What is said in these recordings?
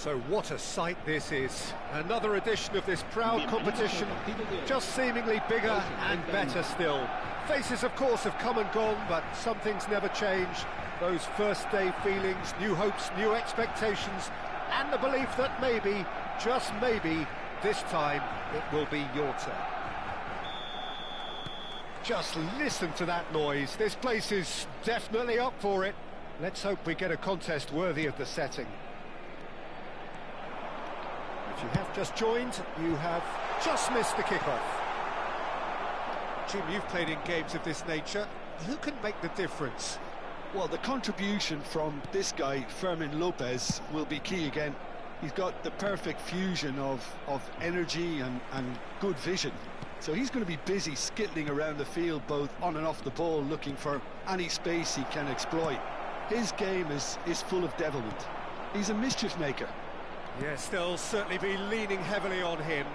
So what a sight this is. Another edition of this proud competition, just seemingly bigger and better still. Faces, of course, have come and gone, but some things never change. Those first day feelings, new hopes, new expectations, and the belief that maybe, just maybe, this time it will be your turn. Just listen to that noise. This place is definitely up for it. Let's hope we get a contest worthy of the setting. If you have just joined, you have just missed the kickoff. Jim, you've played in games of this nature. Who can make the difference? Well, the contribution from this guy, Fermin Lopez, will be key again. He's got the perfect fusion of energy and good vision. So he's going to be busy skittling around the field, both on and off the ball, looking for any space he can exploit. His game is full of devilment. He's a mischief maker. Yes, they'll certainly be leaning heavily on him.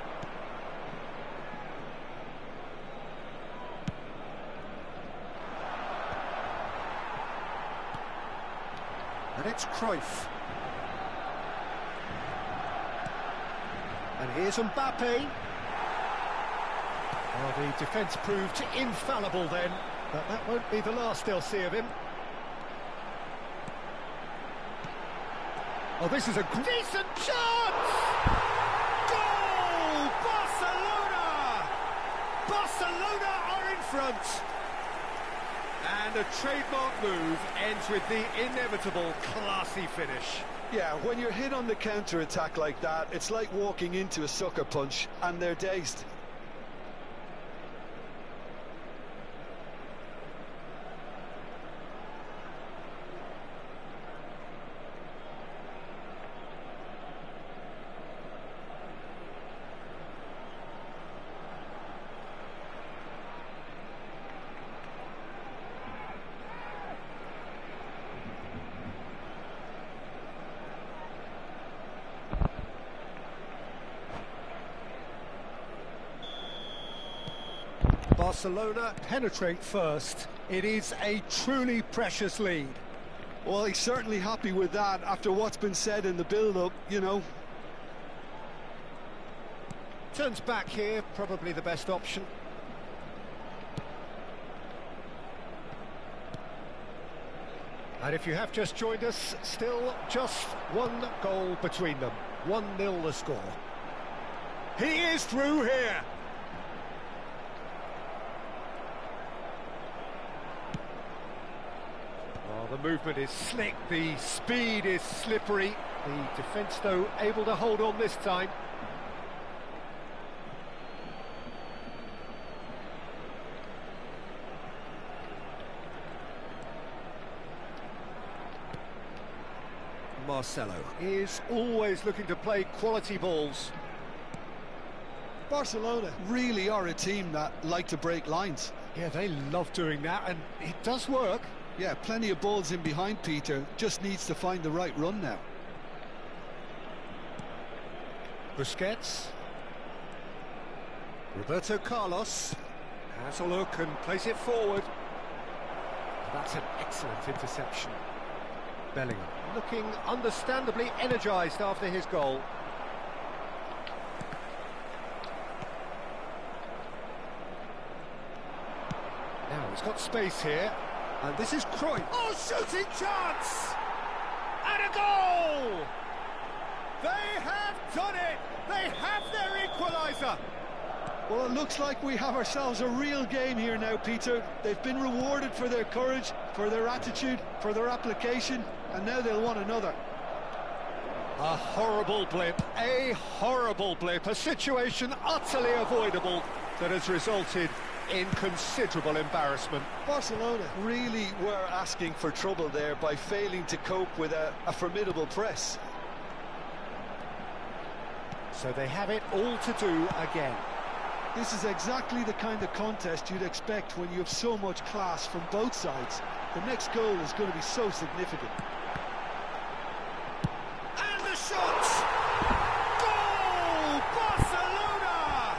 And it's Cruyff. And here's Mbappe. Well, the defence proved infallible then, but that won't be the last they'll see of him. Oh, this is a decent chance! Goal! Barcelona! Barcelona are in front! And a trademark move ends with the inevitable classy finish. Yeah, when you're hit on the counter-attack like that, it's like walking into a sucker punch, and they're dazed. Barcelona penetrate first. It is a truly precious lead. Well, he's certainly happy with that after what's been said in the build-up, you know. Turns back here, probably the best option. And if you have just joined us, still just one goal between them. 1-0 the score. He is through here. The movement is slick, the speed is slippery. The defence, though, able to hold on this time. Marcelo is always looking to play quality balls. Barcelona really are a team that like to break lines. Yeah, they love doing that, and it does work. Yeah, plenty of balls in behind Peter, just needs to find the right run now. Busquets. Roberto Carlos has a look and plays it forward. That's an excellent interception. Bellingham looking understandably energised after his goal. Now he's got space here. And this is Cruyff. Oh, shooting chance! And a goal! They have done it! They have their equaliser! Well, it looks like we have ourselves a real game here now, Peter. They've been rewarded for their courage, for their attitude, for their application, and now they'll want another. A horrible blip, a situation utterly avoidable that has resulted in considerable embarrassment. Barcelona really were asking for trouble there by failing to cope with a formidable press. So they have it all to do again. This is exactly the kind of contest you'd expect when you have so much class from both sides. The next goal is going to be so significant. And the shot! Goal! Barcelona!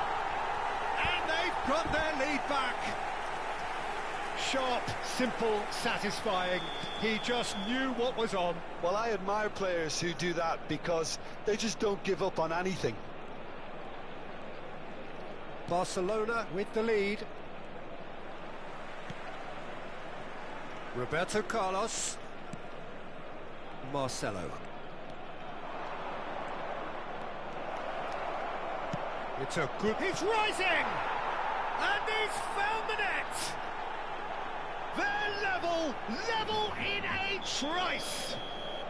And they've got their lead back. Sharp, simple, satisfying. He just knew what was on. Well, I admire players who do that because they just don't give up on anything. Barcelona with the lead. Roberto Carlos. Marcelo. It's a good... He's rising! And he's found the net! They're level in a trice!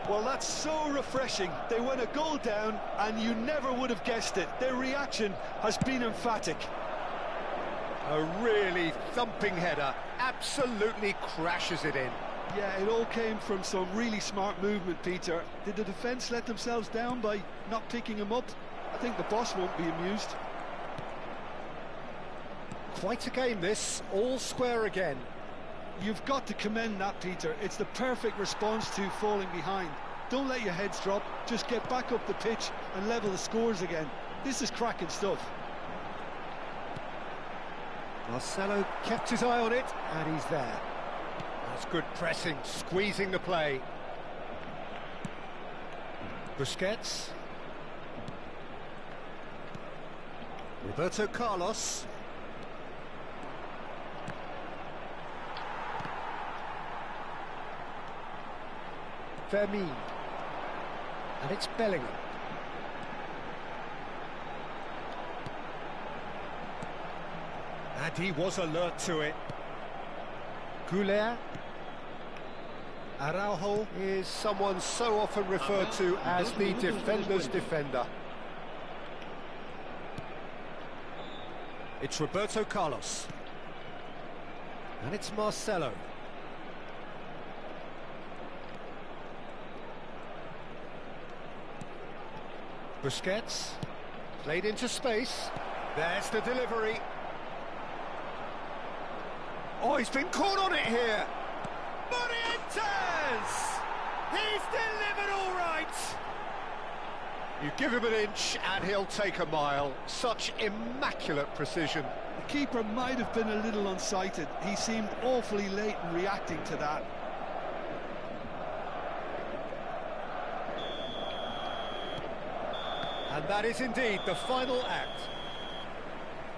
Well, that's so refreshing. They went a goal down and you never would have guessed it. Their reaction has been emphatic. A really thumping header, absolutely crashes it in. Yeah, it all came from some really smart movement, Peter. Did the defence let themselves down by not picking him up? I think the boss won't be amused. Quite a game this, all square again. You've got to commend that, Peter. It's the perfect response to falling behind. Don't let your heads drop, just get back up the pitch and level the scores again. This is cracking stuff. Marcelo kept his eye on it, and he's there. That's good pressing, squeezing the play. Busquets. Roberto Carlos. Fermin. And it's Bellingham. And he was alert to it. Goulet. Araujo is someone so often referred to as the defender's defender. It's Roberto Carlos. And it's Marcelo. Busquets. Played into space. There's the delivery. Oh, he's been caught on it here. Bergantian! He's delivered all right. You give him an inch and he'll take a mile. Such immaculate precision. The keeper might have been a little unsighted. He seemed awfully late in reacting to that. And that is indeed the final act.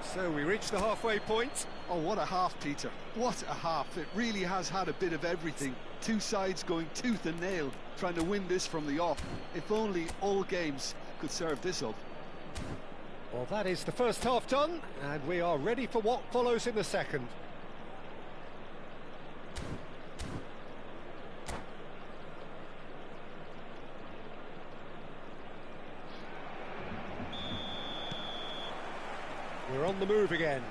So we reach the halfway point. Oh, what a half, Peter. What a half. It really has had a bit of everything. Two sides going tooth and nail, trying to win this from the off. If only all games could serve this up. Well, that is the first half done, and we are ready for what follows in the second. We're on the move again.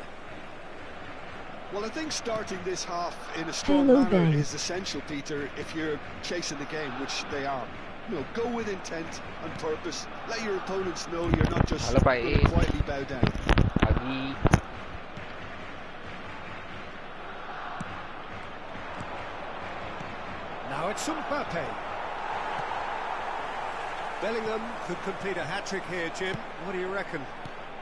Well, I think starting this half in a strong manner is essential, Peter, if you're chasing the game, which they are. You know, go with intent and purpose. Let your opponents know you're not just going to quietly bow down. Now it's Mbappe. Bellingham could complete a hat-trick here, Jim. What do you reckon?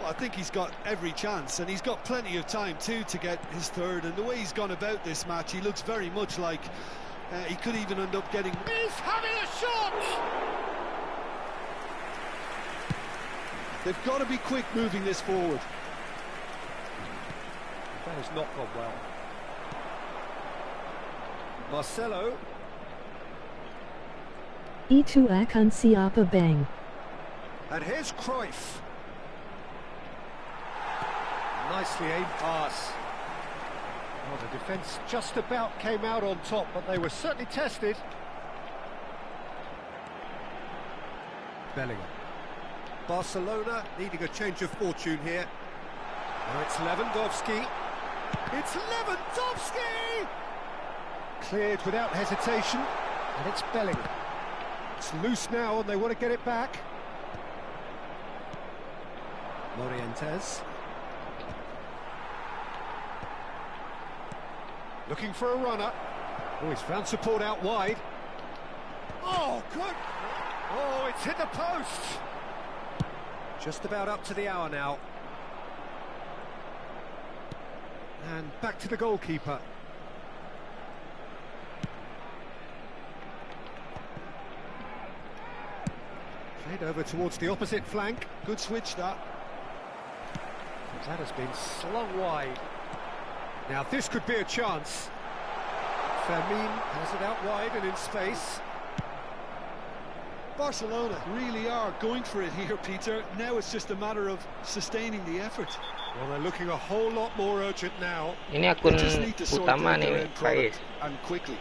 Well, I think he's got every chance, and he's got plenty of time too to get his third. And the way he's gone about this match, he looks very much like he could even end up getting... He's having a shot! They've got to be quick moving this forward. That has not gone well. Marcelo. Itu akan siapa bang. And here's Cruyff. Nicely aimed pass. Well, the defence just about came out on top, but they were certainly tested. Bellingham. Barcelona needing a change of fortune here. Now it's Lewandowski. It's Lewandowski! Cleared without hesitation, and it's Bellingham. It's loose now, and they want to get it back. Morientes. Looking for a runner. Oh, he's found support out wide. Oh, good! Oh, it's hit the post! Just about up to the hour now. And back to the goalkeeper. Played over towards the opposite flank. Good switch, that. That has been slung wide. Now this could be a chance. Fermin has it out wide and in space. Barcelona really are going for it here, Peter. Now it's just a matter of sustaining the effort. Well, they're looking a whole lot more urgent now. Ini akun They just need to sort utama out their nih, end product, Heist. and quickly.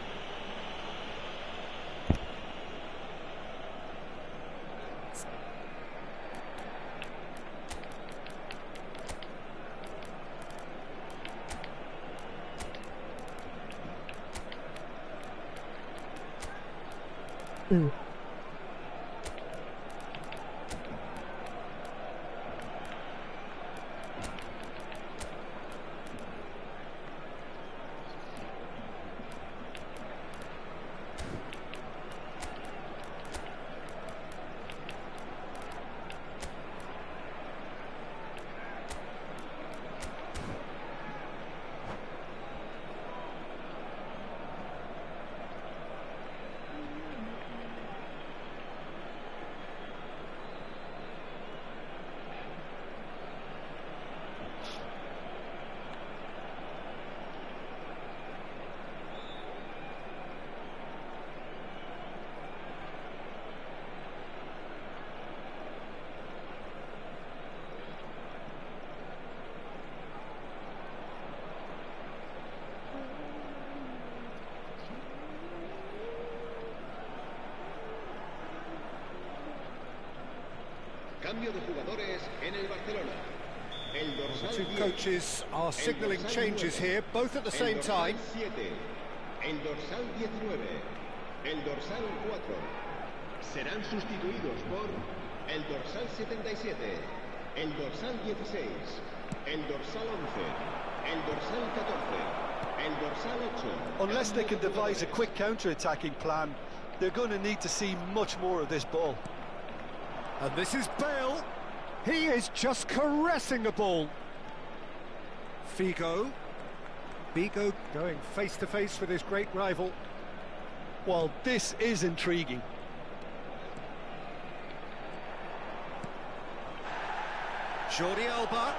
Ooh. Cambio de jugadores en el Barcelona. El The dorsal two 10, coaches are signalling dorsal changes 9, here, both at the same el dorsal time. 7, el dorsal 19, el dorsal 4. Serán sustituidos por el dorsal 77, el dorsal 16, el dorsal 11, el dorsal 14, el dorsal 8. Unless they can devise a quick counter-attacking plan, they're going to need to see much more of this ball. And this is Bale. He is just caressing the ball. Figo going face to face with his great rival. Well, this is intriguing. Jordi Alba.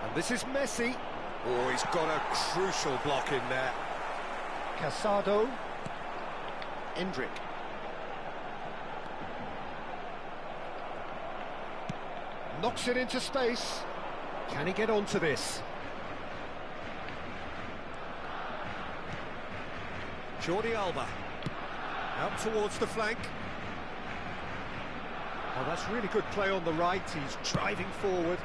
And this is Messi. Oh, he's got a crucial block in there. Casado. Endrick. Knocks it into space. Can he get onto this? Jordi Alba. Out towards the flank. Oh, that's really good play on the right. He's driving forward.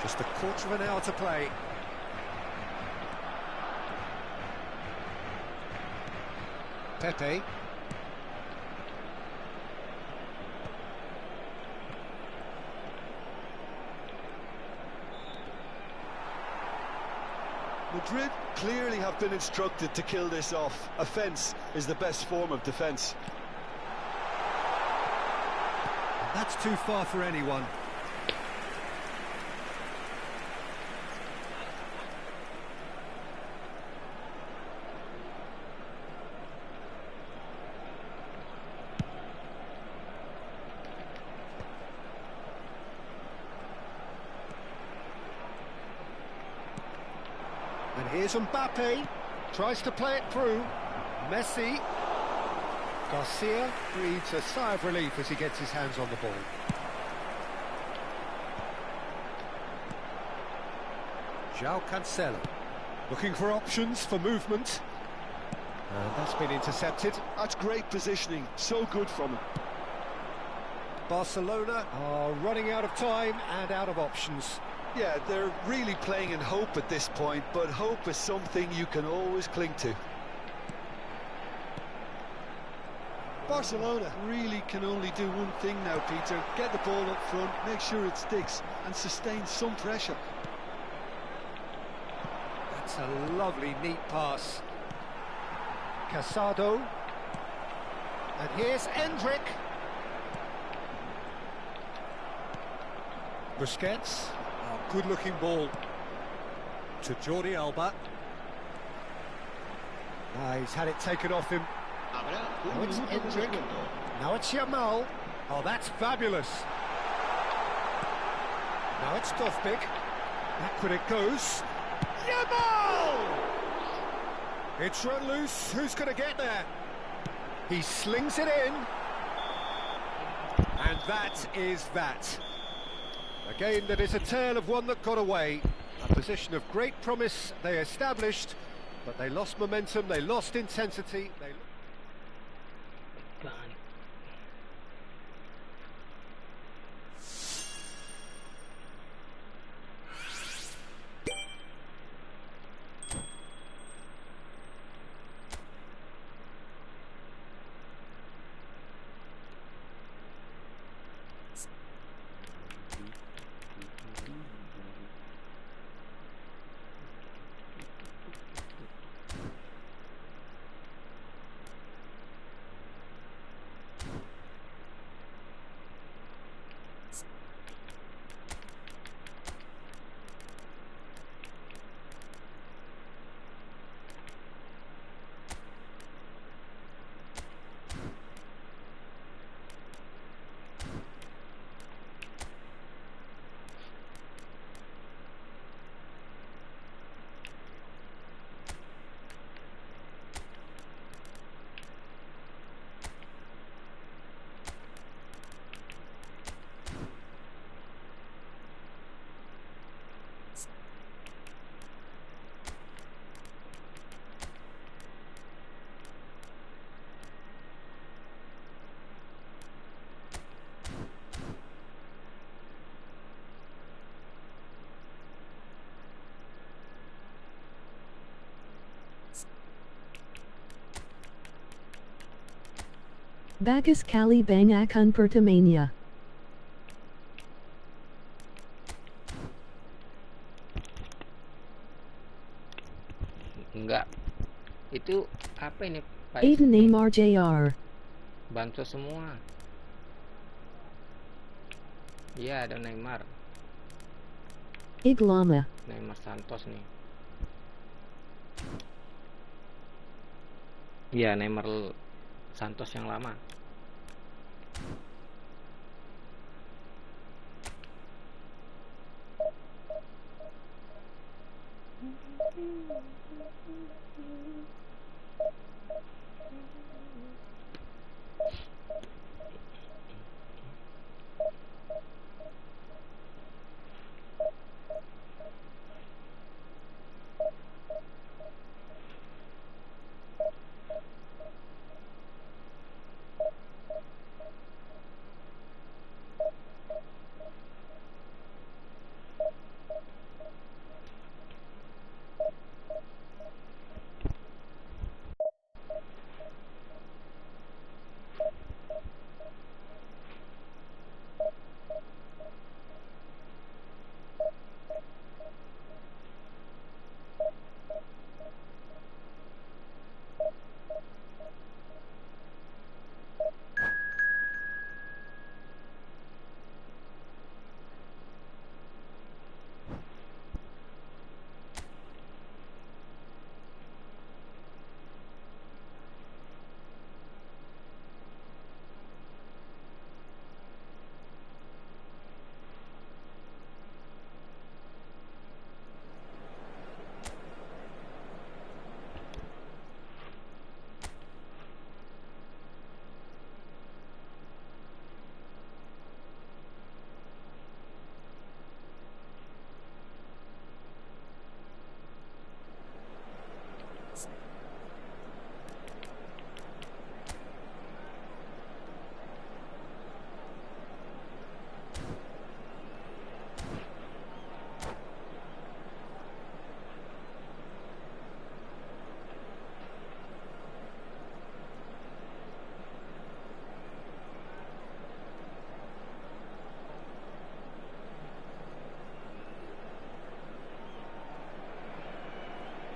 Just a quarter of an hour to play. Pepe. Madrid clearly have been instructed to kill this off. Offence is the best form of defence. That's too far for anyone. And here's Mbappe, tries to play it through. Messi. Garcia breathes a sigh of relief as he gets his hands on the ball. João Cancelo, looking for options for movement. And that's been intercepted. That's great positioning, so good from him. Barcelona are running out of time and out of options. Yeah, they're really playing in hope at this point, but hope is something you can always cling to. Barcelona really can only do one thing now, Peter. Get the ball up front, make sure it sticks, and sustain some pressure. That's a lovely, neat pass. Casado. And here's Endrick. Busquets. Oh, good-looking ball to Jordi Alba. He's had it taken off him. Habrá un Now it's minuto de Hendrick. descuento. Now it's Yamal. Oh, that's fabulous. Now it's Dovbik. Backward it goes. Yamal! It's run loose. Who's going to get there? He slings it in. And that is that. A game that is a tale of one that got away. A position of great promise they established, but they lost momentum, they lost intensity. Bagus kali bang akan pertamanya. Enggak. Itu apa ini? Pak? Aiden Neymar Jr. Bantu semua. Iya, ada Neymar. Iglama. Neymar Santos nih. Iya, Neymar Santos yang lama.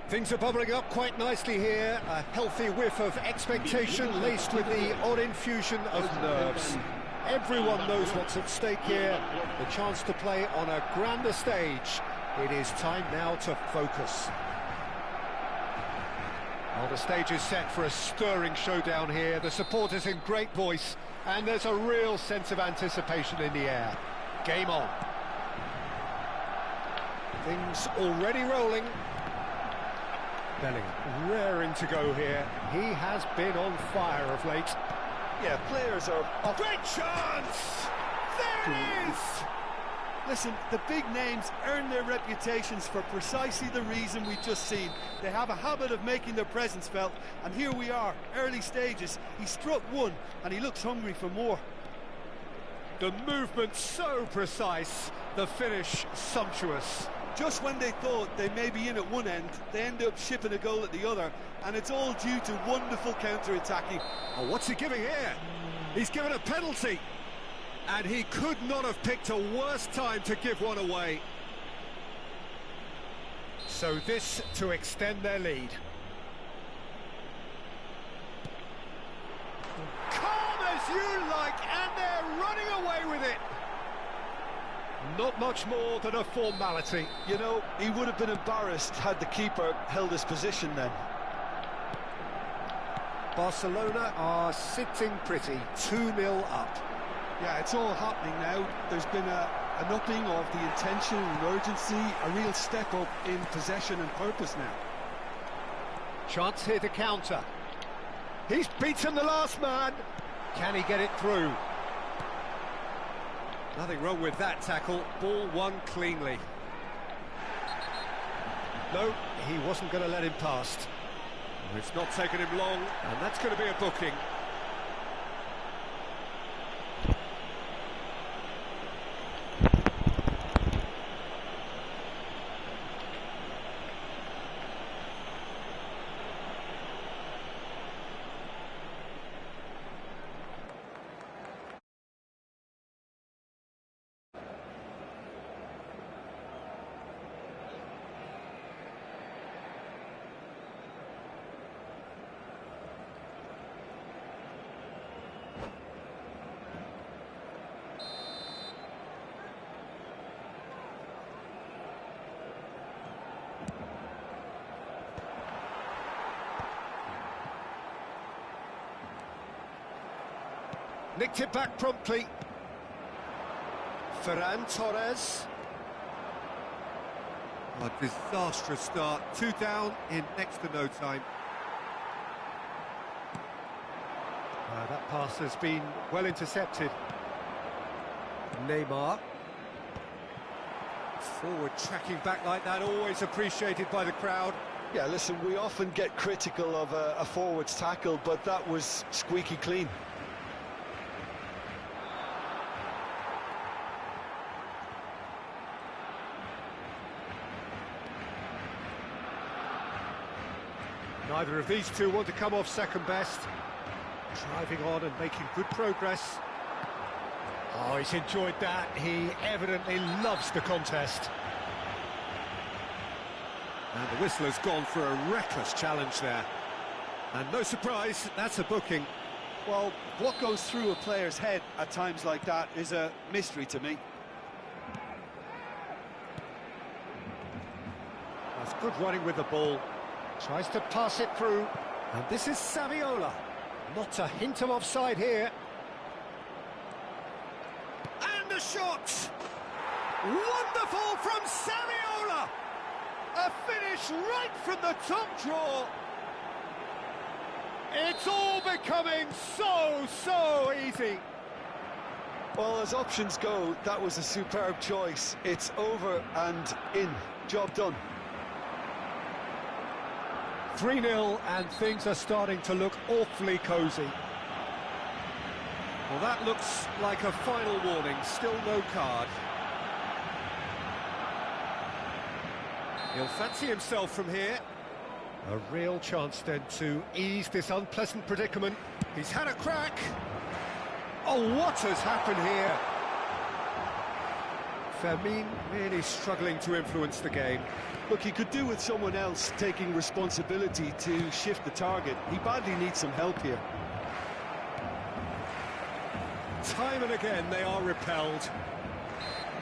Things are bubbling up quite nicely here. A healthy whiff of expectation laced with the odd infusion of nerves. Everyone knows what's at stake here. The chance to play on a grander stage. It is time now to focus. Well, the stage is set for a stirring showdown here. The supporters in great voice, and there's a real sense of anticipation in the air. Game on. Things already rolling. Bellingham raring to go here. He has been on fire of late. Yeah, players are... A great chance! There it is! Listen, the big names earn their reputations for precisely the reason we've just seen. They have a habit of making their presence felt, and here we are, early stages. He struck one, and he looks hungry for more. The movement so precise, the finish sumptuous. Just when they thought they may be in at one end, they end up shipping a goal at the other, and it's all due to wonderful counter-attacking. Oh, what's he giving here? He's given a penalty. And he could not have picked a worse time to give one away. So this to extend their lead. Calm as you like, and they're running away with it. Not much more than a formality. You know, he would have been embarrassed had the keeper held his position then. Barcelona are sitting pretty, 2-0 up. Yeah, it's all happening now. There's been an upping of the intention and urgency, a real step up in possession and purpose now. Chance here to counter. He's beaten the last man. Can he get it through? Nothing wrong with that tackle. Ball won cleanly. No, he wasn't going to let him past. It's not taken him long, and that's going to be a booking. Nicked it back promptly. Ferran Torres. A disastrous start. 2 down in next to no time. That pass has been well intercepted. Neymar. Forward tracking back like that, always appreciated by the crowd. Yeah, listen, we often get critical of a forward's tackle, but that was squeaky clean. Neither of these two want to come off second best. Driving on and making good progress. Oh, he's enjoyed that. He evidently loves the contest. And the whistler's gone for a reckless challenge there. And no surprise, that's a booking. Well, what goes through a player's head at times like that is a mystery to me. That's good running with the ball. Tries to pass it through. And this is Saviola. Not a hint of offside here. And a shot! Wonderful from Saviola! A finish right from the top draw. It's all becoming so easy. Well, as options go, that was a superb choice. It's over and in. Job done. 3-0 and things are starting to look awfully cosy. Well, that looks like a final warning, still no card. He'll fancy himself from here. A real chance then to ease this unpleasant predicament. He's had a crack. Oh, what has happened here? Fermin really struggling to influence the game. Look, he could do with someone else taking responsibility to shift the target. He badly needs some help here. Time and again they are repelled.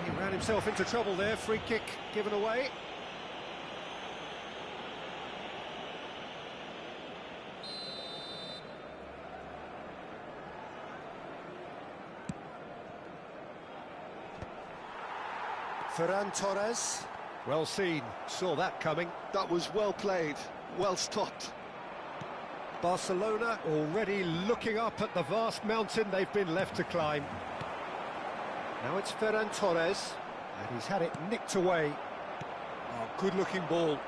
He ran himself into trouble there. Free kick given away. Ferran Torres. Well seen, saw that coming. That was well played, well stopped. Barcelona already looking up at the vast mountain they've been left to climb. Now it's Ferran Torres, and he's had it nicked away. Oh, good-looking ball.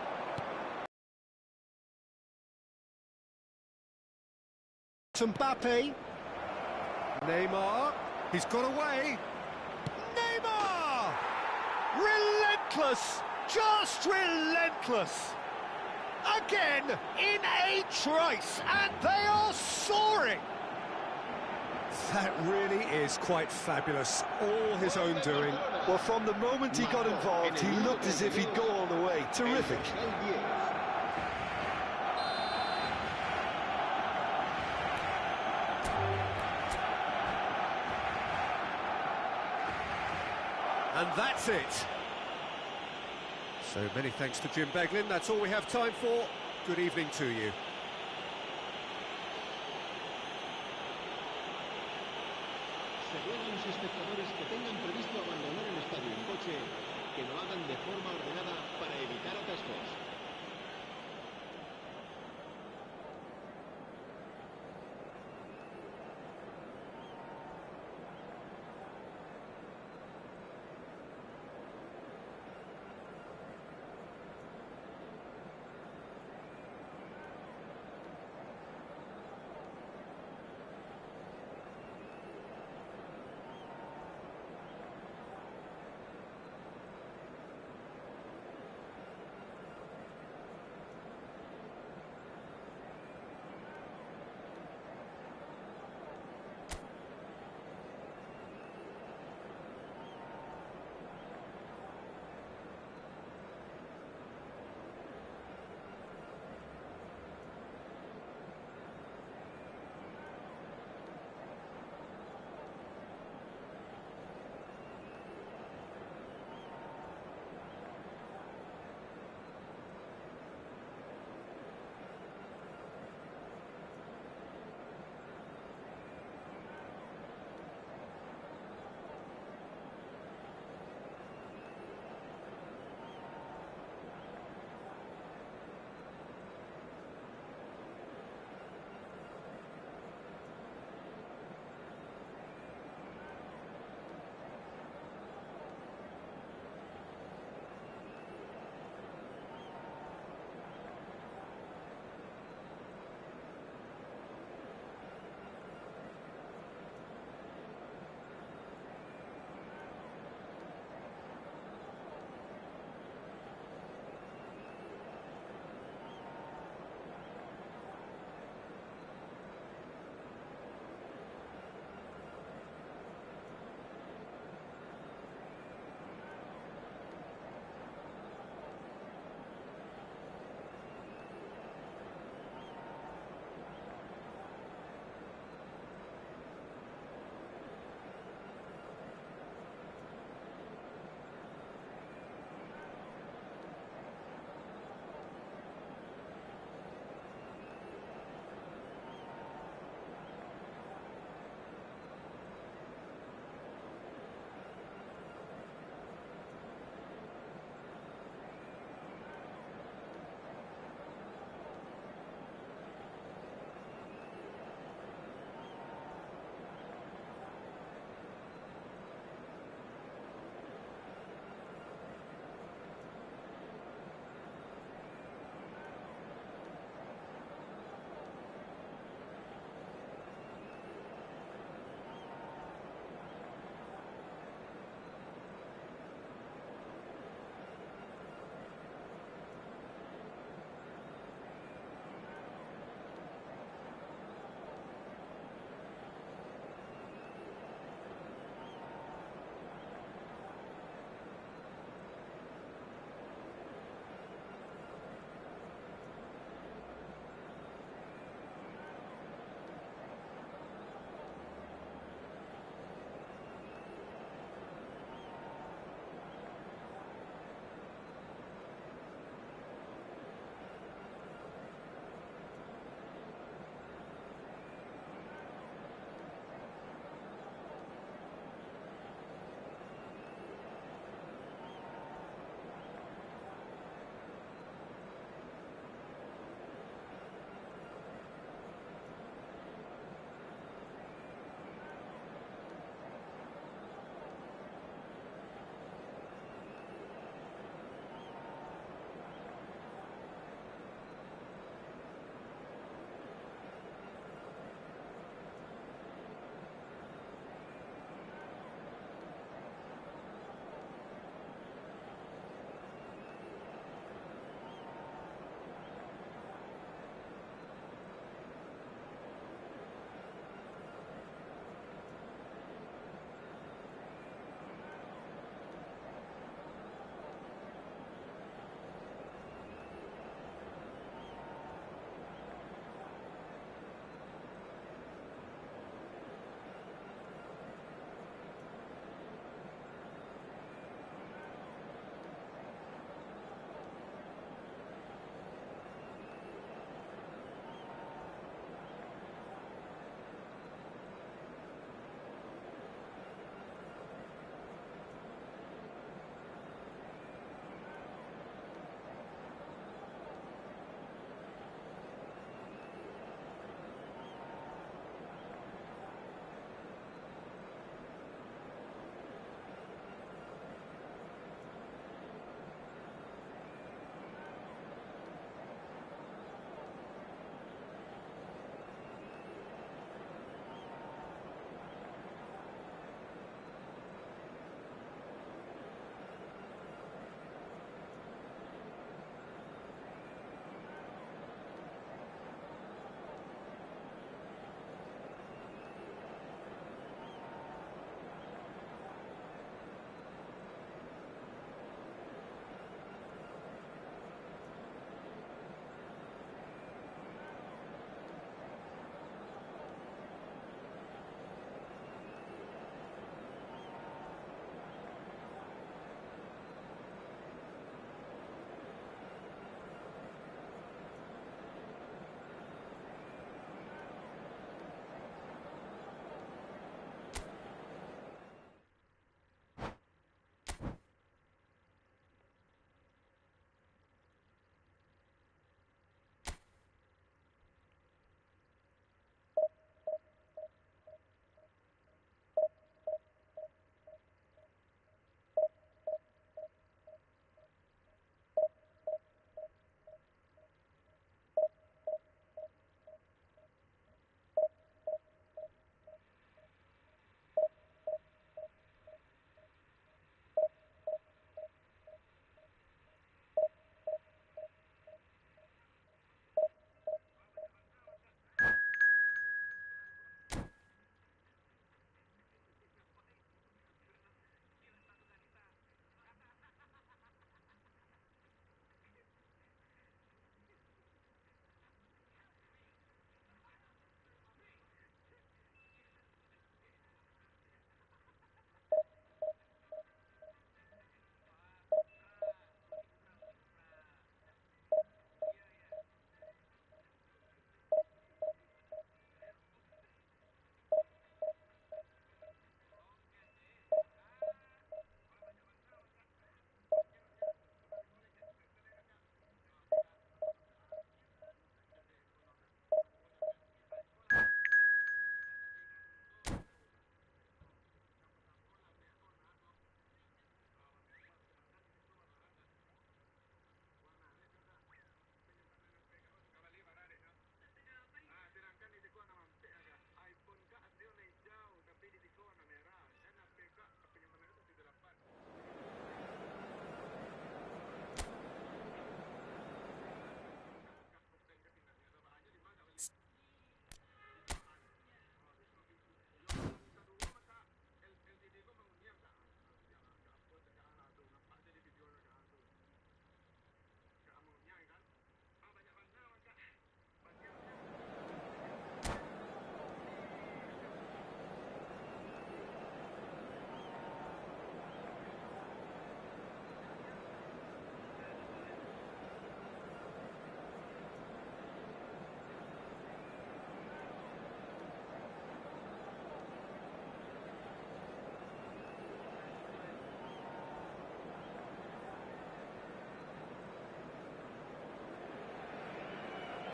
Mbappe. Neymar. He's got away. Neymar! Relentless! Just relentless! Again, in a trice, and they are soaring! That really is quite fabulous. All his own doing. Well, from the moment he got involved, he looked as if he'd go all the way. Terrific. And that's it. So many thanks to Jim Beglin. That's all we have time for. Good evening to you. Se ruega a los espectadores que tengan previsto abandonar el estadio en coche, que lo hagan de forma ordenada para evitar atascos.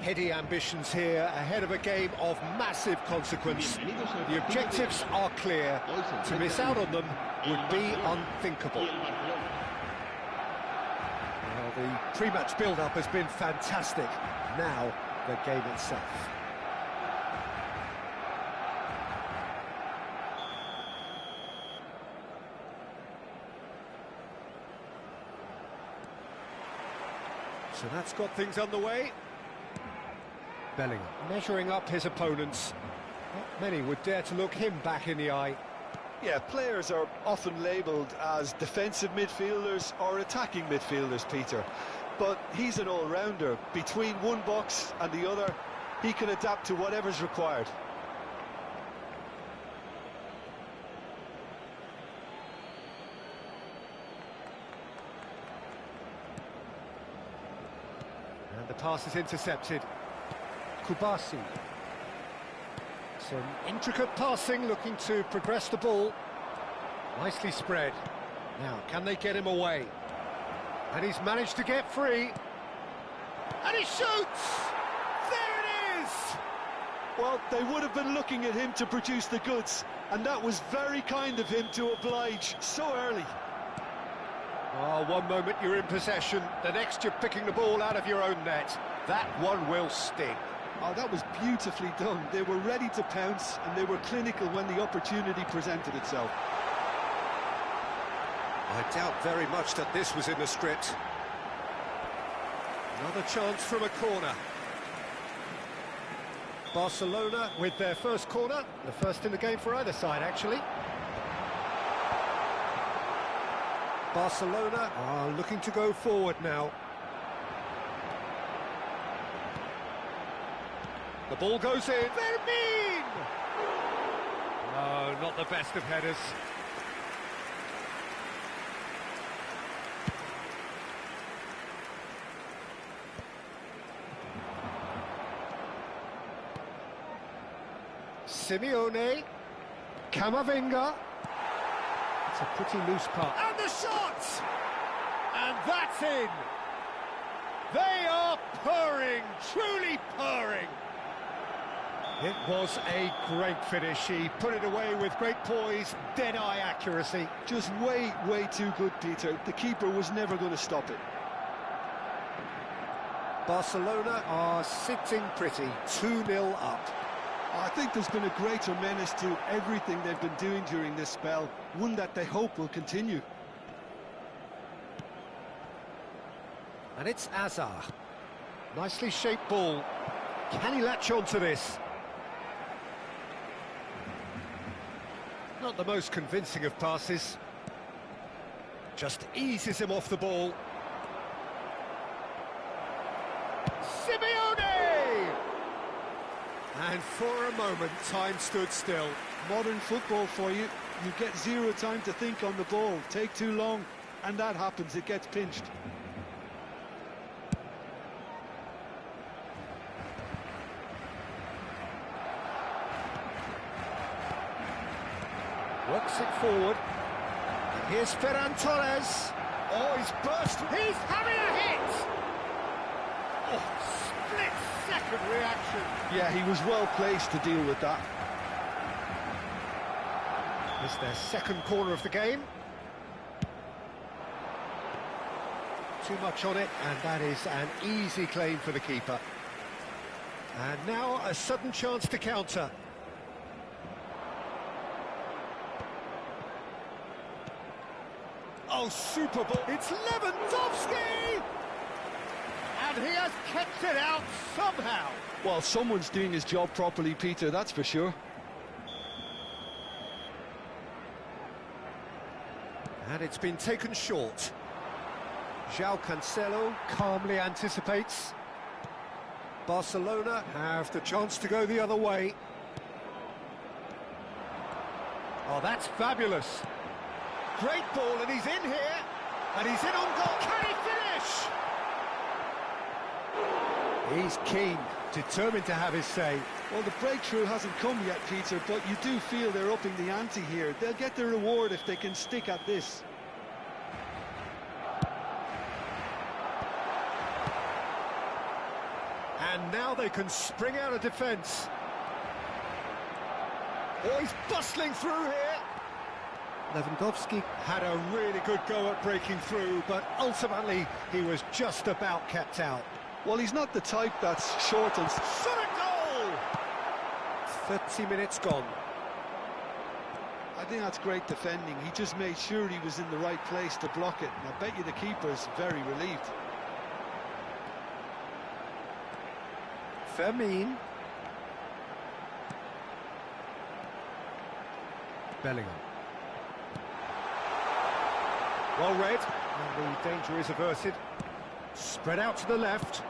Heady ambitions here, ahead of a game of massive consequence. The objectives are clear. To miss out on them would be unthinkable. Well, the pre-match build-up has been fantastic. Now, the game itself. So that's got things underway. Bellingham measuring up his opponents. Not many would dare to look him back in the eye. Yeah, players are often labelled as defensive midfielders or attacking midfielders, Peter. But he's an all-rounder. Between one box and the other, he can adapt to whatever's required. And the pass is intercepted. Kubasi. Some intricate passing, looking to progress the ball. Nicely spread. Now, can they get him away? And he's managed to get free. And he shoots! There it is! Well, they would have been looking at him to produce the goods, and that was very kind of him to oblige so early. Oh, one moment you're in possession, the next you're picking the ball out of your own net. That one will sting. Oh, that was beautifully done. They were ready to pounce, and they were clinical when the opportunity presented itself. I doubt very much that this was in the script. Another chance from a corner. Barcelona with their first corner, the first in the game for either side, actually. Barcelona are looking to go forward now. The ball goes in. Vermin! No, not the best of headers. Simeone. Camavinga. It's a pretty loose pass. And the shot! And that's in! They are purring, truly purring. It was a great finish. He put it away with great poise, dead-eye accuracy. Just way too good, Peter. The keeper was never going to stop it. Barcelona are sitting pretty, 2-0 up. I think there's been a greater menace to everything they've been doing during this spell, one that they hope will continue. And it's Azar. Nicely shaped ball. Can he latch on to this? Not the most convincing of passes. Just eases him off the ball. Simeone! And for a moment, time stood still. Modern football for you. You get zero time to think on the ball. Take too long, and that happens. It gets pinched. Works it forward. And here's Ferran Torres. Oh, he's burst. He's having a hit! Oh, split-second reaction. Yeah, he was well placed to deal with that. It's their second corner of the game. Too much on it, and that is an easy claim for the keeper. And now a sudden chance to counter. Oh, super ball. It's Lewandowski! And he has kept it out somehow. Well, someone's doing his job properly, Peter, that's for sure. And it's been taken short. João Cancelo calmly anticipates. Barcelona have the chance to go the other way. Oh, that's fabulous. Great ball, and he's in here. And he's in on goal. Can he finish? He's keen, determined to have his say. Well, the breakthrough hasn't come yet, Peter, but you do feel they're upping the ante here. They'll get their reward if they can stick at this. And now they can spring out of defence. Oh, he's bustling through here. Lewandowski had a really good go at breaking through, but ultimately he was just about kept out. Well, he's not the type that's short and... Shot a goal! 30 minutes gone. I think that's great defending. He just made sure he was in the right place to block it. And I bet you the keeper's very relieved. Fermin. Bellingham. Well read, and the danger is averted. Spread out to the left.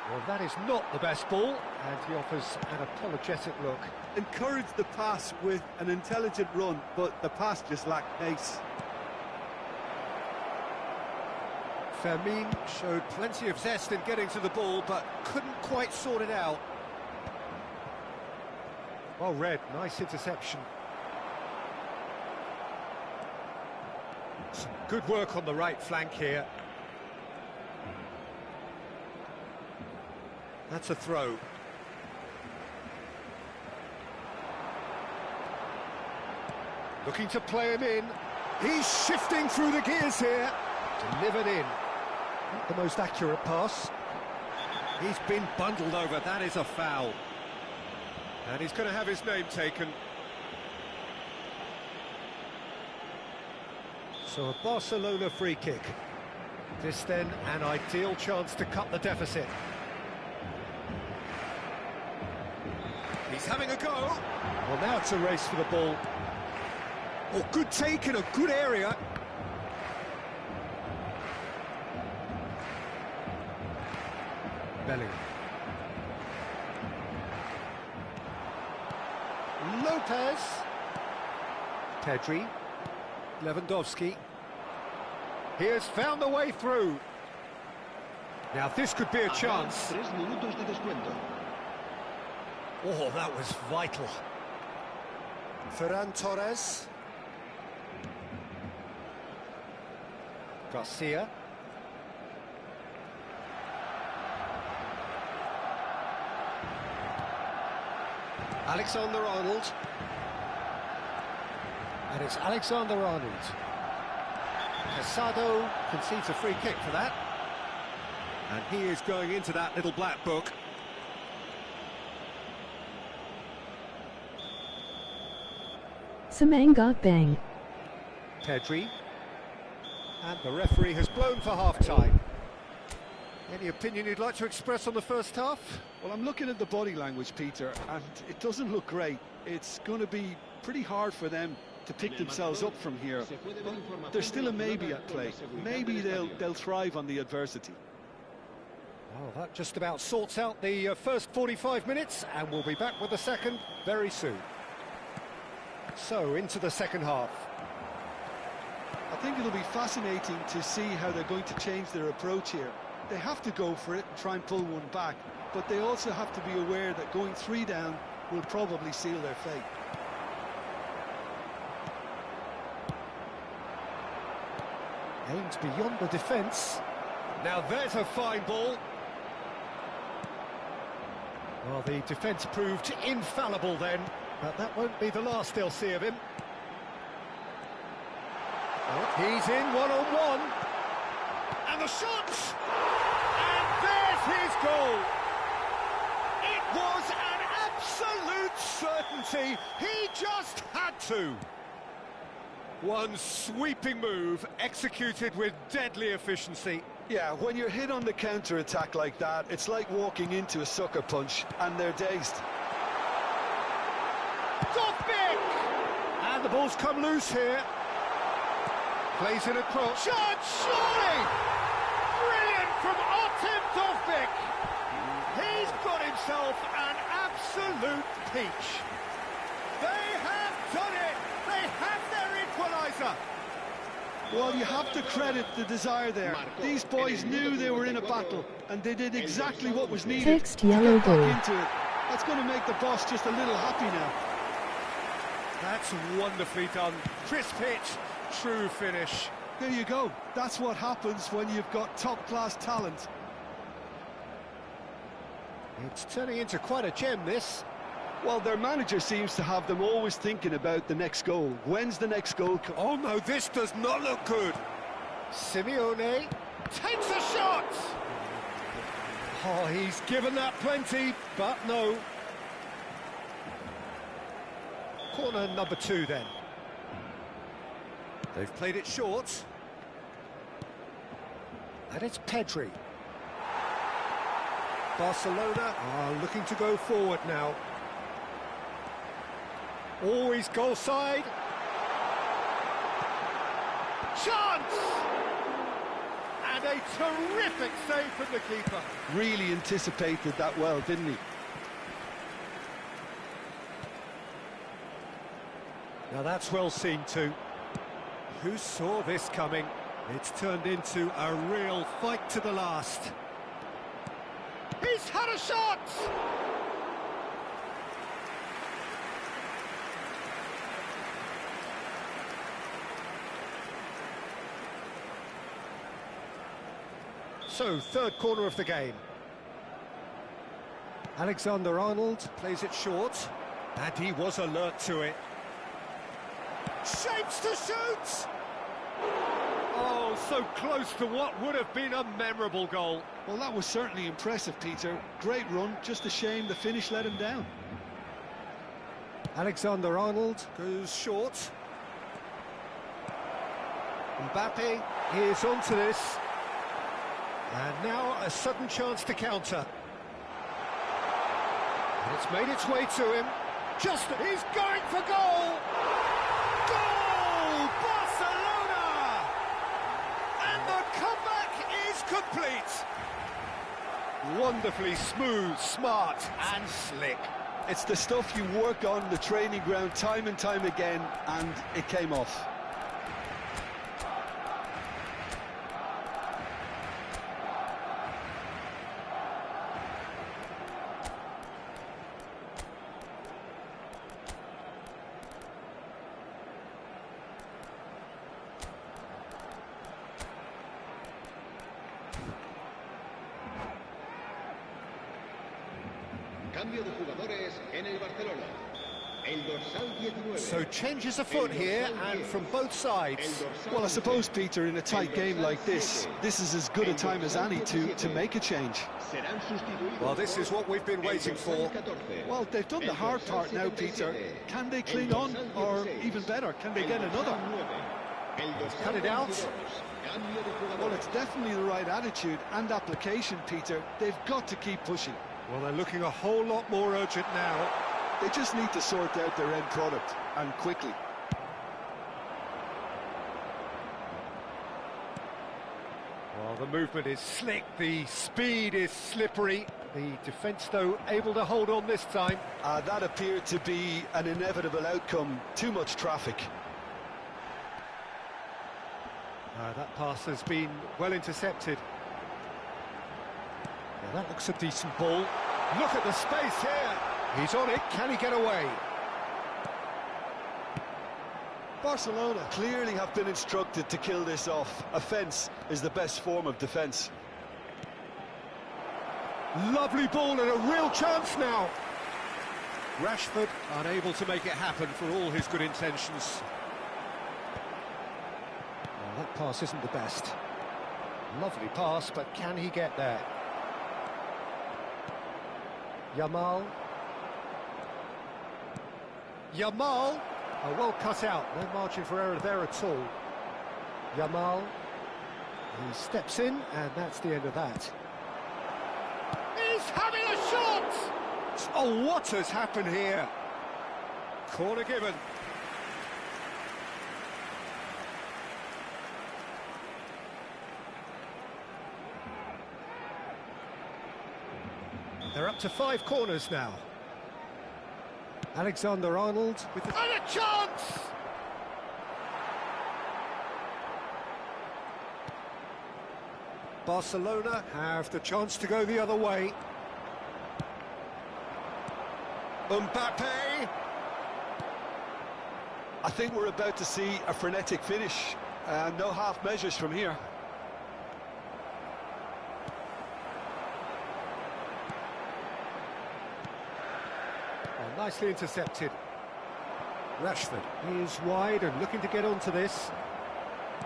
Well, that is not the best ball, and he offers an apologetic look. Encouraged the pass with an intelligent run, but the pass just lacked pace. Fermin showed plenty of zest in getting to the ball, but couldn't quite sort it out. Well read, nice interception. Some good work on the right flank here. That's a throw. Looking to play him in. He's shifting through the gears here. Delivered in. Not the most accurate pass. He's been bundled over. That is a foul. And he's going to have his name taken. So a Barcelona free kick. This then an ideal chance to cut the deficit. He's having a go. Well, now it's a race for the ball. Oh, good take in a good area. Bellingham. Lopez. Pedri. Lewandowski. He has found the way through. Now this could be a chance. Oh, that was vital. Ferran Torres. Garcia. Alexander-Arnold. And it's Alexander-Arnold. Casado concedes a free kick for that. And he is going into that little black book. Bang. Pedri. And the referee has blown for half-time. Any opinion you'd like to express on the first half? Well, I'm looking at the body language, Peter, and it doesn't look great. It's going to be pretty hard for them to pick themselves up from here. But there's still a maybe at play. Maybe they'll thrive on the adversity. Well, that just about sorts out the first 45 minutes, and we'll be back with the second very soon. So, into the second half. I think it'll be fascinating to see how they're going to change their approach here. They have to go for it and try and pull one back, but they also have to be aware that going 3 down will probably seal their fate. Aimed beyond the defence. Now there's a fine ball. Well, the defence proved infallible then, but that won't be the last they'll see of him. Oh, he's in one-on-one. And the shot! And there's his goal! It was an absolute certainty. He just had to. One sweeping move, executed with deadly efficiency. Yeah, when you're hit on the counter-attack like that, it's like walking into a sucker punch, and they're dazed. Dovbyk! And the ball's come loose here. Plays in a cross. Shot, surely! Brilliant from Artem Dovbyk! He's got himself an absolute peach. They have done it! They have their equaliser! Well, you have to credit the desire there. These boys knew they were in a battle, and they did exactly what was needed. Fixed yellow to get goal. back into it. That's going to make the boss just a little happy now. That's wonderfully done. Crisp hit, true finish. There you go. That's what happens when you've got top-class talent. It's turning into quite a gem, this. Well, their manager seems to have them always thinking about the next goal. When's the next goal? Oh no, this does not look good. Simeone takes a shot. Oh, he's given that plenty, but no. Corner number 2 then. They've played it short. And it's Pedri. Barcelona are looking to go forward now. Always goal side. Chance! And a terrific save from the keeper. Really anticipated that well, didn't he? Now that's well seen too. Who saw this coming? It's turned into a real fight to the last. He's had a shot! So, third corner of the game. Alexander-Arnold plays it short, and he was alert to it. Shapes to shoot! Oh, so close to what would have been a memorable goal. Well, that was certainly impressive, Peter. Great run, just a shame the finish let him down. Alexander-Arnold goes short. Mbappe is onto this. And now a sudden chance to counter. And it's made its way to him. He's going for goal! Goal! Barcelona! And the comeback is complete. Wonderfully smooth, smart and slick. It's the stuff you work on the training ground time and time again, and it came off. Cambio de jugadores en el Barcelona. El dorsal 19. So changes afoot here, and from both sides. Well, I suppose, Peter, in a tight game like this is as good a time as any to make a change. Well, this is what we've been waiting for. Well, they've done the hard part now, Peter. Can they cling on, or even better, can they get another? Cut it out. Well, it's definitely the right attitude and application, Peter. They've got to keep pushing. Well, they're looking a whole lot more urgent now. They just need to sort out their end product, and quickly. Well, the movement is slick, the speed is slippery. The defence, though, able to hold on this time. That appeared to be an inevitable outcome. Too much traffic. That pass has been well intercepted. Now, that looks a decent ball. Look at the space here. He's on it. Can he get away? Barcelona clearly have been instructed to kill this off. Offence is the best form of defence. Lovely ball and a real chance now. Rashford unable to make it happen for all his good intentions. Well, that pass isn't the best. Lovely pass, but can he get there? Yamal. Oh, well cut out. No margin for error there at all. Yamal. He steps in, and that's the end of that. He's having a shot! Oh, what has happened here? Corner given. They're up to 5 corners now. Alexander-Arnold with and a chance! Barcelona have the chance to go the other way. Mbappe! I think we're about to see a frenetic finish. No half measures from here. Nicely intercepted. Rashford is wide and looking to get onto this.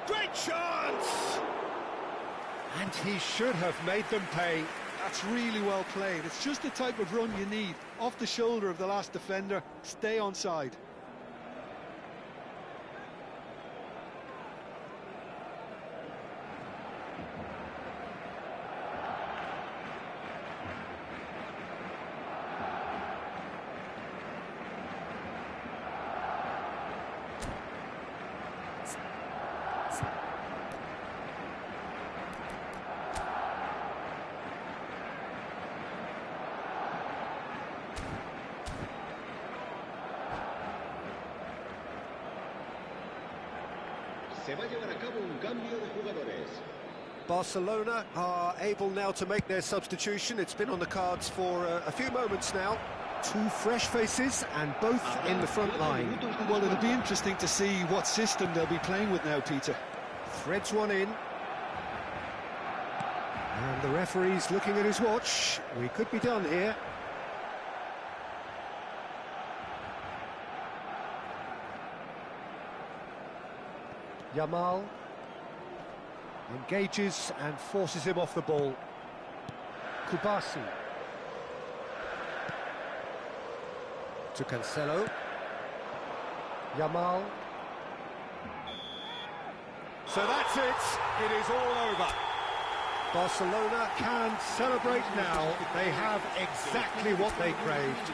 Great chance! And he should have made them pay. That's really well played. It's just the type of run you need. Off the shoulder of the last defender, stay onside. Se va a llevar a cabo un cambio de jugadores. Barcelona are able now to make their substitution. It's been on the cards for a few moments now. Two fresh faces and both in the front line. Well, it'll be interesting to see what system they'll be playing with now, Peter. Threads one in. And the referee's looking at his watch. We could be done here. Yamal engages and forces him off the ball. Kubasi to Cancelo. Yamal. So that's it. It is all over. Barcelona can celebrate now. They have exactly what they craved.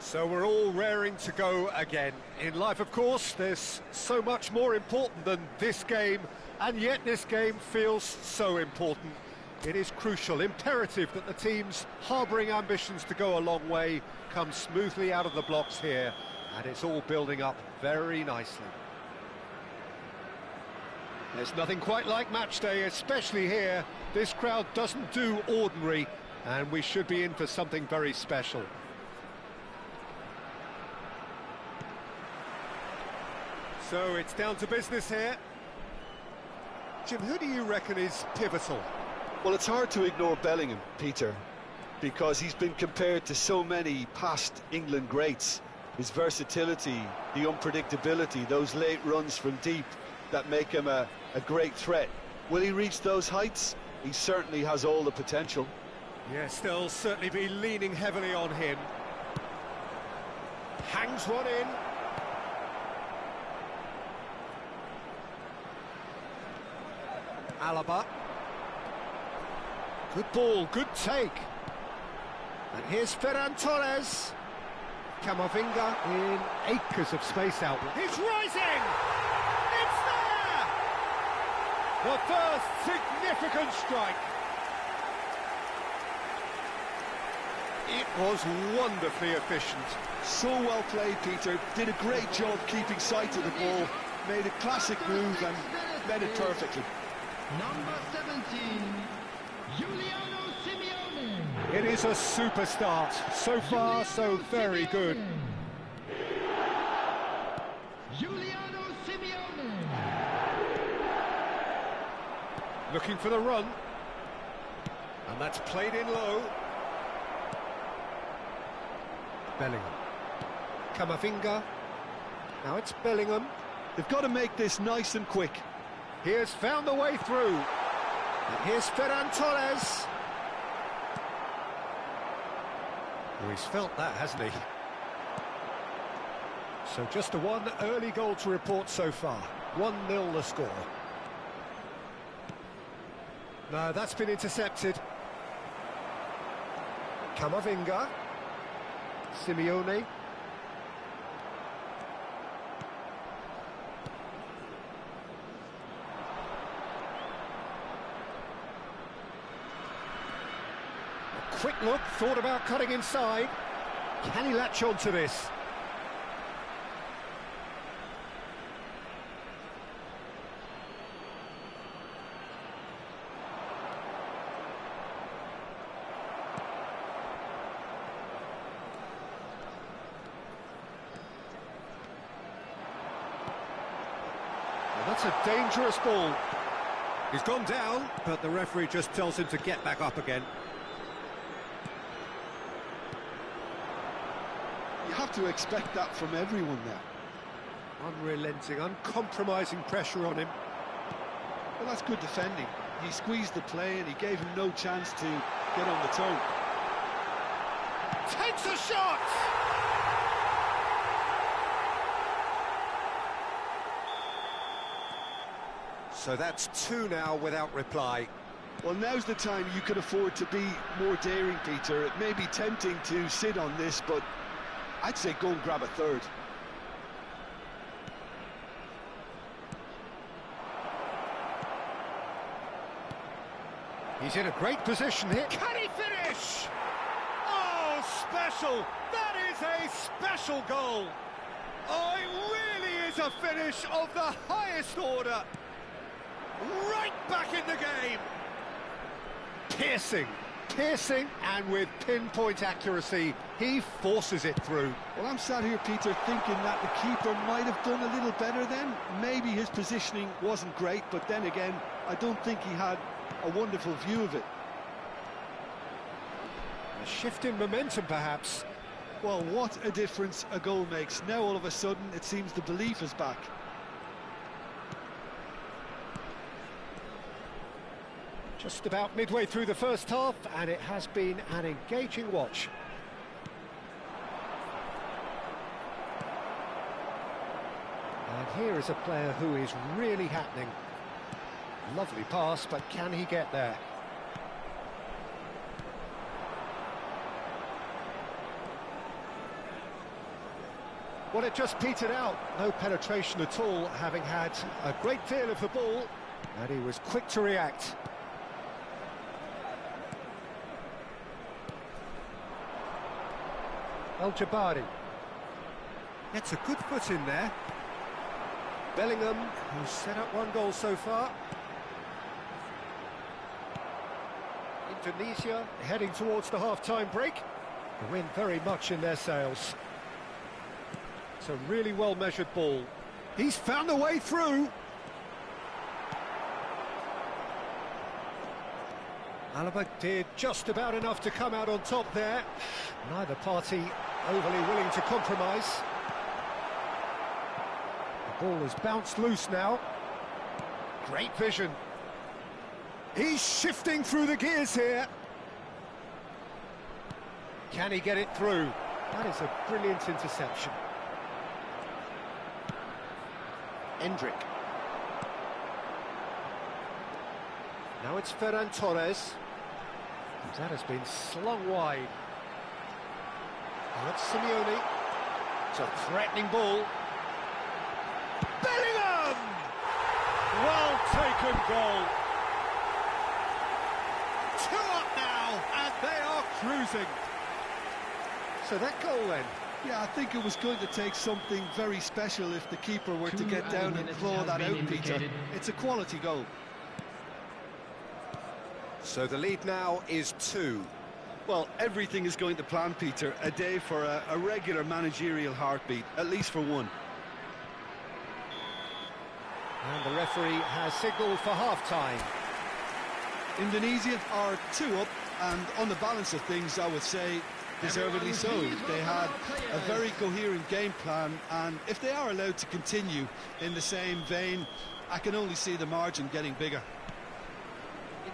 So we're all raring to go again. In life, of course, there's so much more important than this game, and yet this game feels so important. It is crucial, imperative that the teams harbouring ambitions to go a long way come smoothly out of the blocks here, and it's all building up very nicely. There's nothing quite like match day, especially here. This crowd doesn't do ordinary, and we should be in for something very special. So it's down to business here. Jim, who do you reckon is pivotal? Well, it's hard to ignore Bellingham, Peter, because he's been compared to so many past England greats. His versatility, the unpredictability, those late runs from deep that make him a great threat. Will he reach those heights? He certainly has all the potential. Yes, they'll certainly be leaning heavily on him. Hangs one in. Alaba. Good ball, good take. And here's Ferran Torres. Camavinga in acres of space out. He's rising! It's there! The first significant strike. It was wonderfully efficient. So well played, Peter. Did a great job keeping sight of the ball. Made a classic move and met it perfectly. Number 17, Giuliano Simeone. It is a super start. So far, so very good. Giuliano Simeone. Looking for the run. And that's played in low. Bellingham. Camavinga. Now it's Bellingham. They've got to make this nice and quick. He has found the way through. And here's Ferran Torres. Oh, he's felt that, hasn't he? So just the one early goal to report so far. 1-0 the score. No, that's been intercepted. Camavinga. Simeone. A quick look, thought about cutting inside. Can he latch on to this? That's a dangerous ball. He's gone down, but the referee just tells him to get back up again. You have to expect that from everyone now. Unrelenting, uncompromising pressure on him. Well, that's good defending. He squeezed the play and he gave him no chance to get on the turn. Takes a shot! So that's 2 now without reply. Well, now's the time you could afford to be more daring, Peter. It may be tempting to sit on this, but I'd say go and grab a third. He's in a great position here. Can he finish? Oh, special! That is a special goal! Oh, it really is a finish of the highest order! Right back in the game! Piercing, and with pinpoint accuracy, he forces it through. Well, I'm sat here, Peter, thinking that the keeper might have done a little better then. Maybe his positioning wasn't great, but then again, I don't think he had a wonderful view of it. A shift in momentum, perhaps. Well, what a difference a goal makes. Now, all of a sudden, it seems the belief is back. Just about midway through the first half, and it has been an engaging watch. And here is a player who is really happening. Lovely pass, but can he get there? Well, it just petered out. No penetration at all, having had a great feel of the ball, and he was quick to react. El-Jabari gets a good foot in there. Bellingham, who's set up 1 goal so far. Indonesia heading towards the half-time break. The wind very much in their sails. It's a really well-measured ball. He's found a way through. Alaba did just about enough to come out on top there. Neither party overly willing to compromise. The ball has bounced loose now. Great vision. He's shifting through the gears here. Can he get it through? That is a brilliant interception. Endrick. Now it's Ferran Torres. That has been slung wide. That's Simeone. It's a threatening ball. Bellingham! Well taken goal. 2 up now, and they are cruising. So that goal then. Yeah, I think it was going to take something very special if the keeper were to get down and claw that out, Peter. It's a quality goal. So the lead now is 2. Well, everything is going to plan, Peter. A day for a regular managerial heartbeat, at least for one. And the referee has signalled for half-time. Indonesia are 2 up, and on the balance of things, I would say deservedly so. They had a very coherent game plan, and if they are allowed to continue in the same vein, I can only see the margin getting bigger.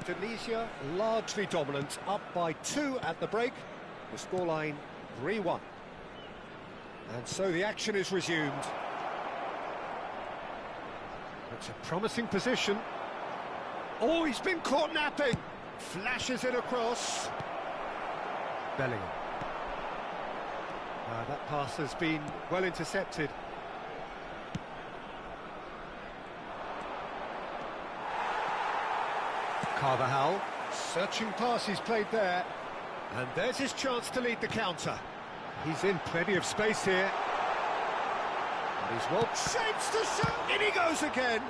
Indonesia largely dominant, up by 2 at the break. The scoreline 3-1. And so the action is resumed. It's a promising position. Oh, he's been caught napping. Flashes it across. Bellingham. That pass has been well intercepted. Carvajal, searching pass he's played there. And there's his chance to lead the counter. He's in plenty of space here. And he's well shapes to shoot. In he goes again.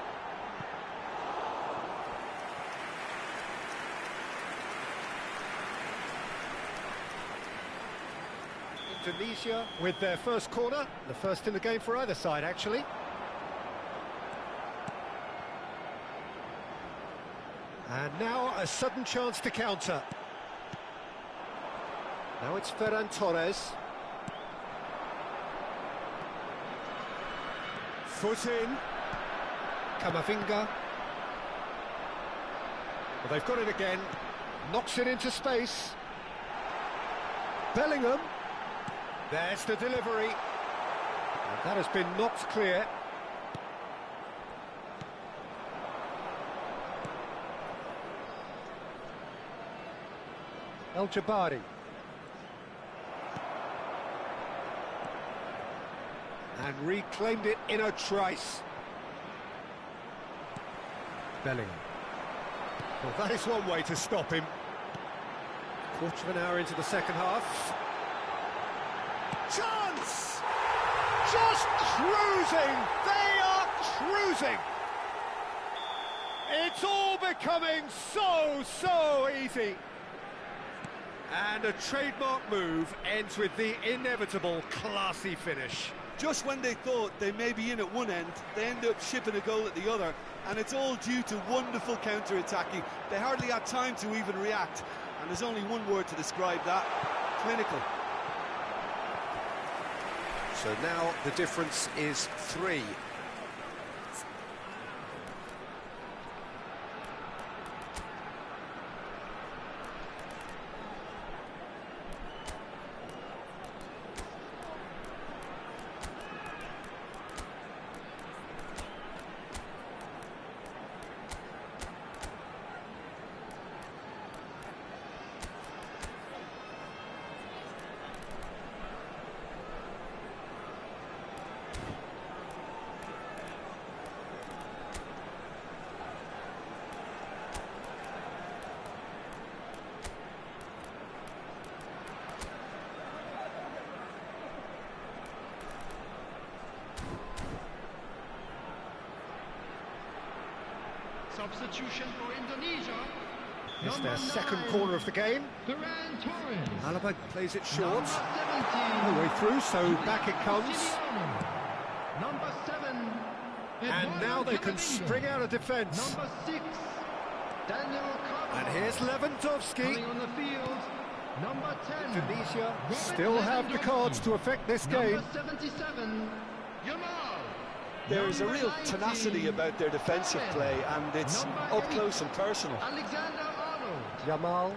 Indonesia with their first corner, the first in the game for either side, actually. And now a sudden chance to counter. Now it's Ferran Torres. Foot in. Camavinga. Well, they've got it again. Knocks it into space. Bellingham. There's the delivery. And that has been knocked clear. El Jabari. And reclaimed it in a trice. Bellingham. Well, that is one way to stop him. Quarter of an hour into the second half. Chance! Just cruising! They are cruising! It's all becoming so easy. And a trademark move ends with the inevitable classy finish. Just when they thought they may be in at one end, they end up shipping a goal at the other, and it's all due to wonderful counter-attacking. They hardly had time to even react, and there's only one word to describe that: clinical. So now the difference is 3. Substitution for Indonesia. It's their Number second 9, corner of the game. Ferran Torres. Alaba plays it short. Number 17, All the way through, so back it comes. Simeone. Number 7, And now they can Camavinga. spring out of defence. Number 6, Daniel Carvajal. And here's Lewandowski. Coming on the field. Number 10, Indonesia Robert still have the cards to affect this game. Number 77, Yamal. There's a real tenacity about their defensive play, and it's up close and personal. Alexander Arnold. Yamal.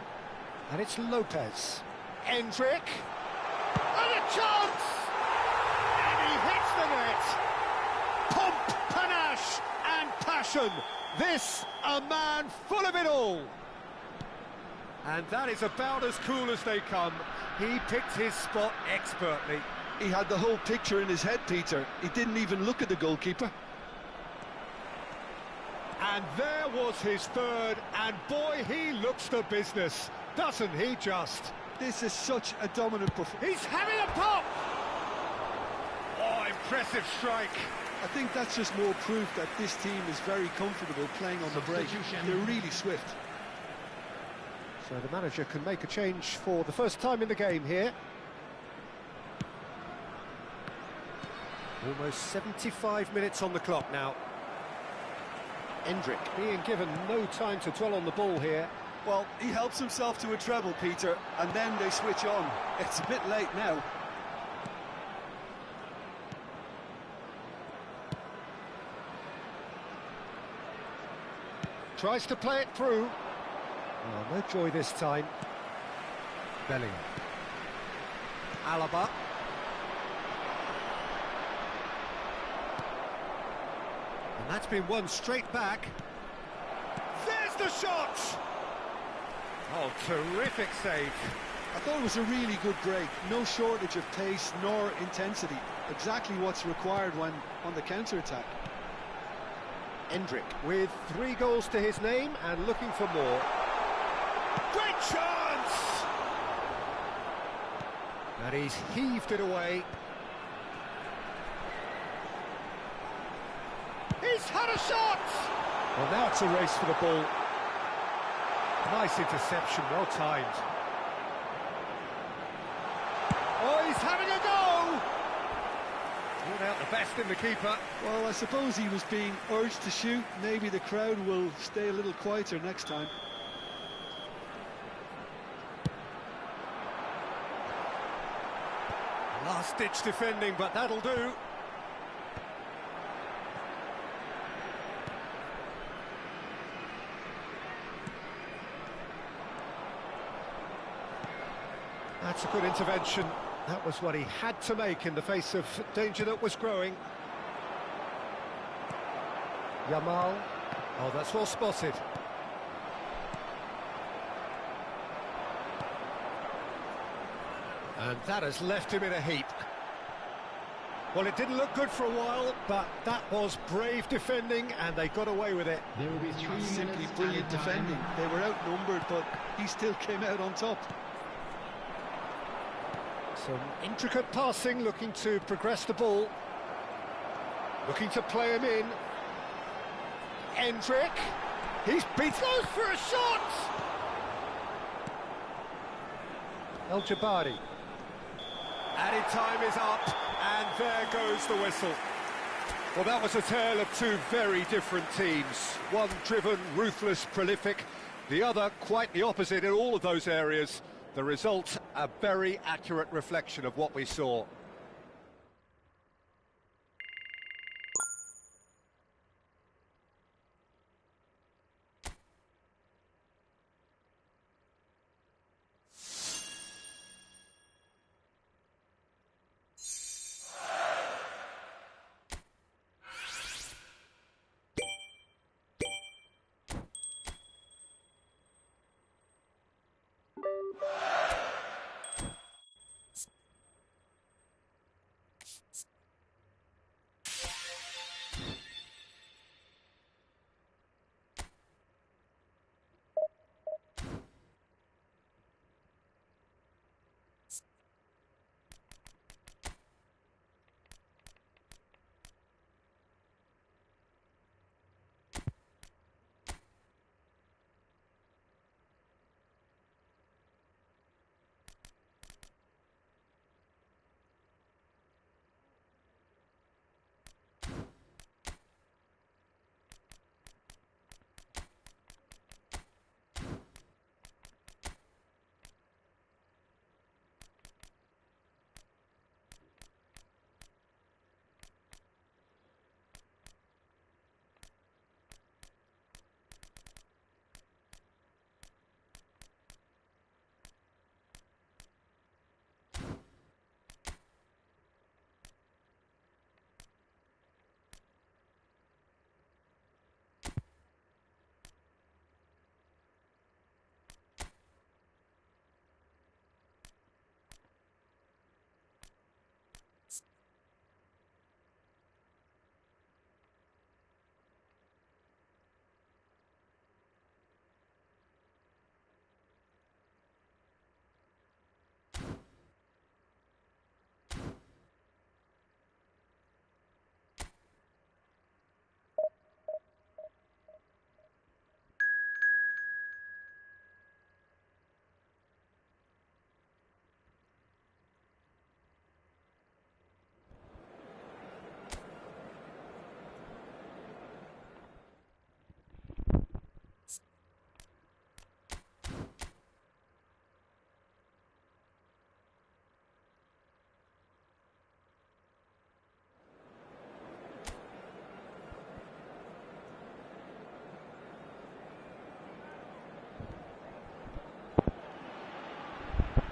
And it's Lopez. Hendrick. And a chance! And he hits the net. Pomp, panache and passion. This, a man full of it all. And that is about as cool as they come. He picked his spot expertly. He had the whole picture in his head, Peter. He didn't even look at the goalkeeper. And there was his third, and boy, he looks the business, doesn't he just? This is such a dominant performance. He's having a pop! Oh, impressive strike. I think that's just more proof that this team is very comfortable playing on the break. They're really swift. So the manager can make a change for the first time in the game here. Almost 75 minutes on the clock now. Endrick being given no time to dwell on the ball here. Well, he helps himself to a treble, Peter, and then they switch on. It's a bit late now. Tries to play it through. Oh, no joy this time. Bellingham. Alaba. And that's been won straight back. There's the shot! Oh, terrific save. I thought it was a really good break. No shortage of pace nor intensity. Exactly what's required when on the counter-attack. Endrick with 3 goals to his name and looking for more. Great chance! And he's heaved it away. He's had a shot! Well, now it's a race for the ball. Nice interception, well timed. Oh, he's having a go! Brought out the best in the keeper. Well, I suppose he was being urged to shoot. Maybe the crowd will stay a little quieter next time. Last-ditch defending, but that'll do. That's a good intervention. That was what he had to make in the face of danger that was growing. Yamal. Oh, that's well spotted. And that has left him in a heap. Well, it didn't look good for a while, but that was brave defending, and they got away with it. There will be 3 Simply minutes brilliant added time. defending. They were outnumbered, but he still came out on top. Some intricate passing, looking to progress the ball. Looking to play him in. Endrick. He's beat. Goes for a shot! El Jabari. Added time is up, and there goes the whistle. Well, that was a tale of 2 very different teams. One driven, ruthless, prolific. The other quite the opposite in all of those areas. The result, a very accurate reflection of what we saw.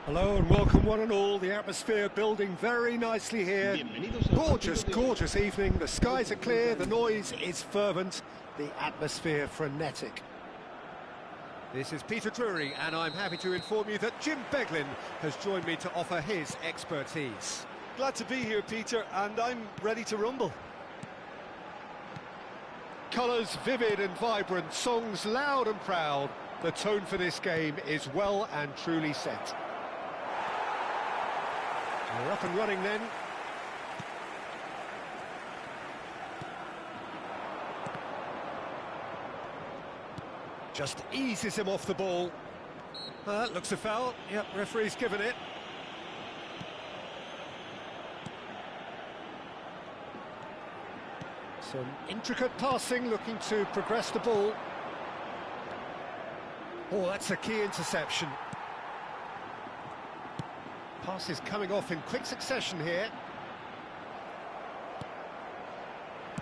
Hello and welcome one and all. The atmosphere building very nicely here. Gorgeous, gorgeous evening. The skies are clear, the noise is fervent, the atmosphere frenetic. This is Peter Drury and I'm happy to inform you that Jim Beglin has joined me to offer his expertise. Glad to be here, Peter, and I'm ready to rumble. Colours vivid and vibrant, songs loud and proud. The tone for this game is well and truly set. We're up and running then. Just eases him off the ball. Looks a foul. Yep, referee's given it. Some intricate passing, looking to progress the ball. Oh, that's a key interception. Passes coming off in quick succession here.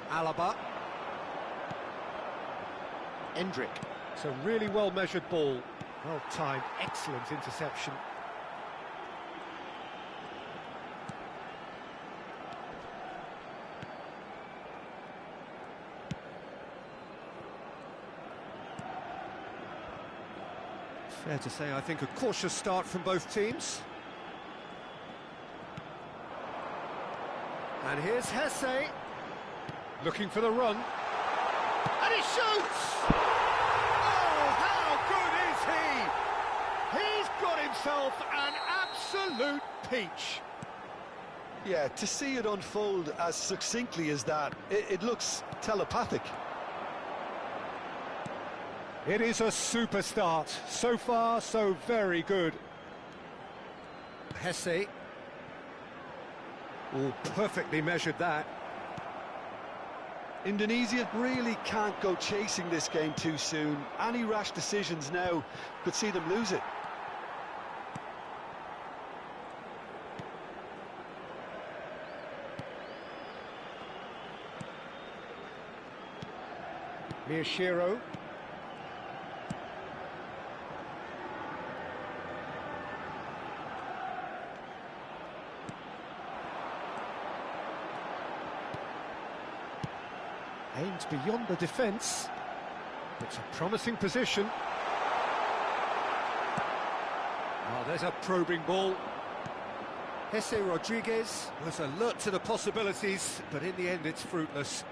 Alaba. Endrick. It's a really well-measured ball. Well-timed, excellent interception. Fair to say, I think, a cautious start from both teams. And here's Hesse, looking for the run. And he shoots! Oh, how good is he? He's got himself an absolute peach. Yeah, to see it unfold as succinctly as that, it looks telepathic. It is a super start. So far, so very good. Hesse. Oh, perfectly measured that. Indonesia really can't go chasing this game too soon. Any rash decisions now could see them lose it. Miyashiro. Aims beyond the defence. It's a promising position. Oh, there's a probing ball. Jesse Rodriguez was alert to the possibilities, but in the end it's fruitless.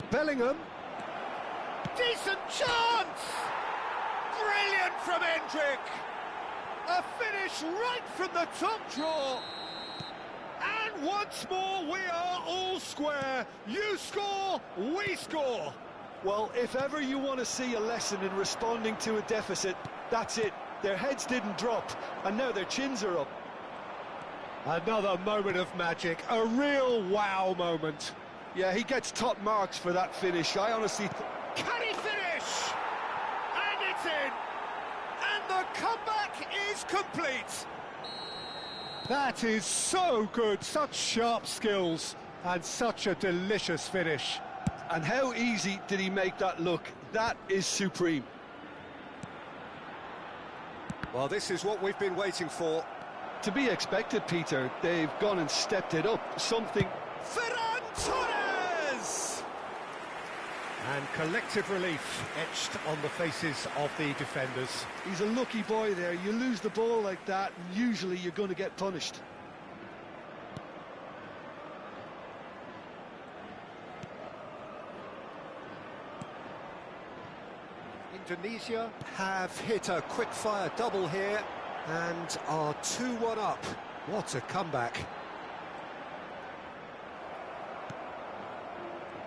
Bellingham. Decent chance! Brilliant from Endrick! A finish right from the top draw. And once more, we are all square. You score, we score. Well, if ever you want to see a lesson in responding to a deficit, that's it. Their heads didn't drop, and now their chins are up. Another moment of magic, a real wow moment. Yeah, he gets top marks for that finish. I honestly... Can he finish? And it's in. And the comeback is complete. That is so good, such sharp skills and such a delicious finish. And how easy did he make that look? That is supreme. Well, this is what we've been waiting for. To be expected, Peter. They've gone and stepped it up. Something... Ferran Torres! And collective relief etched on the faces of the defenders. He's a lucky boy there. You lose the ball like that, and usually you're going to get punished. Indonesia have hit a quick-fire double here and are 2-1 up. What a comeback.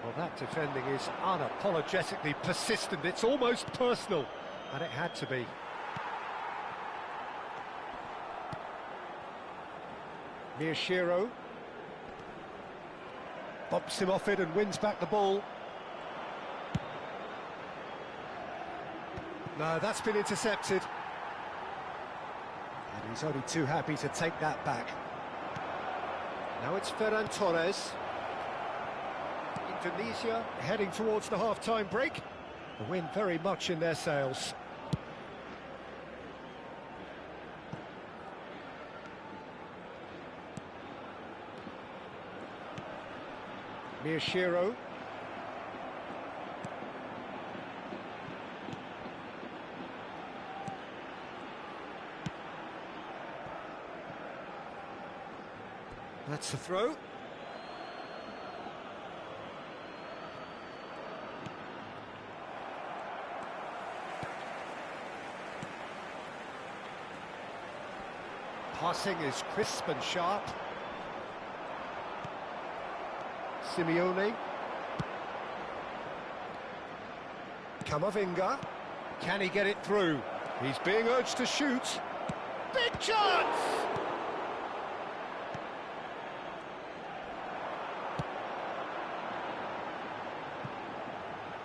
Well, that defending is unapologetically persistent. It's almost personal, and it had to be. Miyashiro bumps him off it and wins back the ball. No, that's been intercepted. And he's only too happy to take that back. Now it's Ferran Torres. Indonesia heading towards the half-time break. The wind very much in their sails. Miyashiro. That's the throw. Passing is crisp and sharp. Simeone. Camavinga. Can he get it through? He's being urged to shoot. Big chance!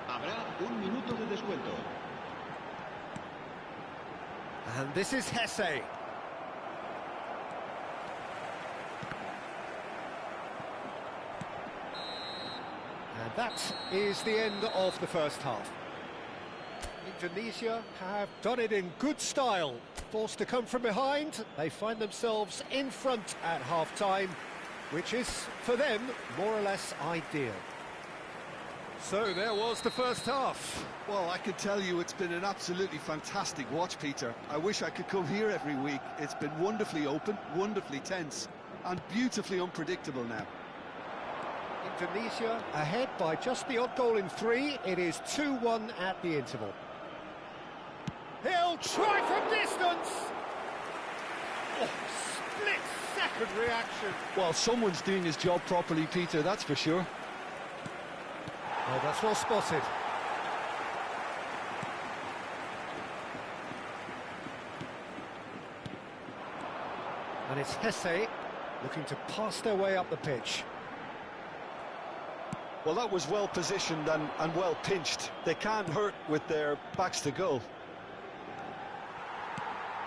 Habrá un minuto de descuento. And this is Hesse. And that is the end of the first half. Indonesia have done it in good style. Forced to come from behind, they find themselves in front at half-time, which is, for them, more or less ideal. So there was the first half. Well, I can tell you it's been an absolutely fantastic watch, Peter. I wish I could come here every week. It's been wonderfully open, wonderfully tense, and beautifully unpredictable now. Indonesia ahead by just the odd goal in 3. It is 2-1 at the interval. He'll try from distance! Oh, split-second reaction. Well, someone's doing his job properly, Peter, that's for sure. Oh, that's well spotted. And it's Hesse looking to pass their way up the pitch. Well, that was well positioned and well pinched. They can't hurt with their backs to goal.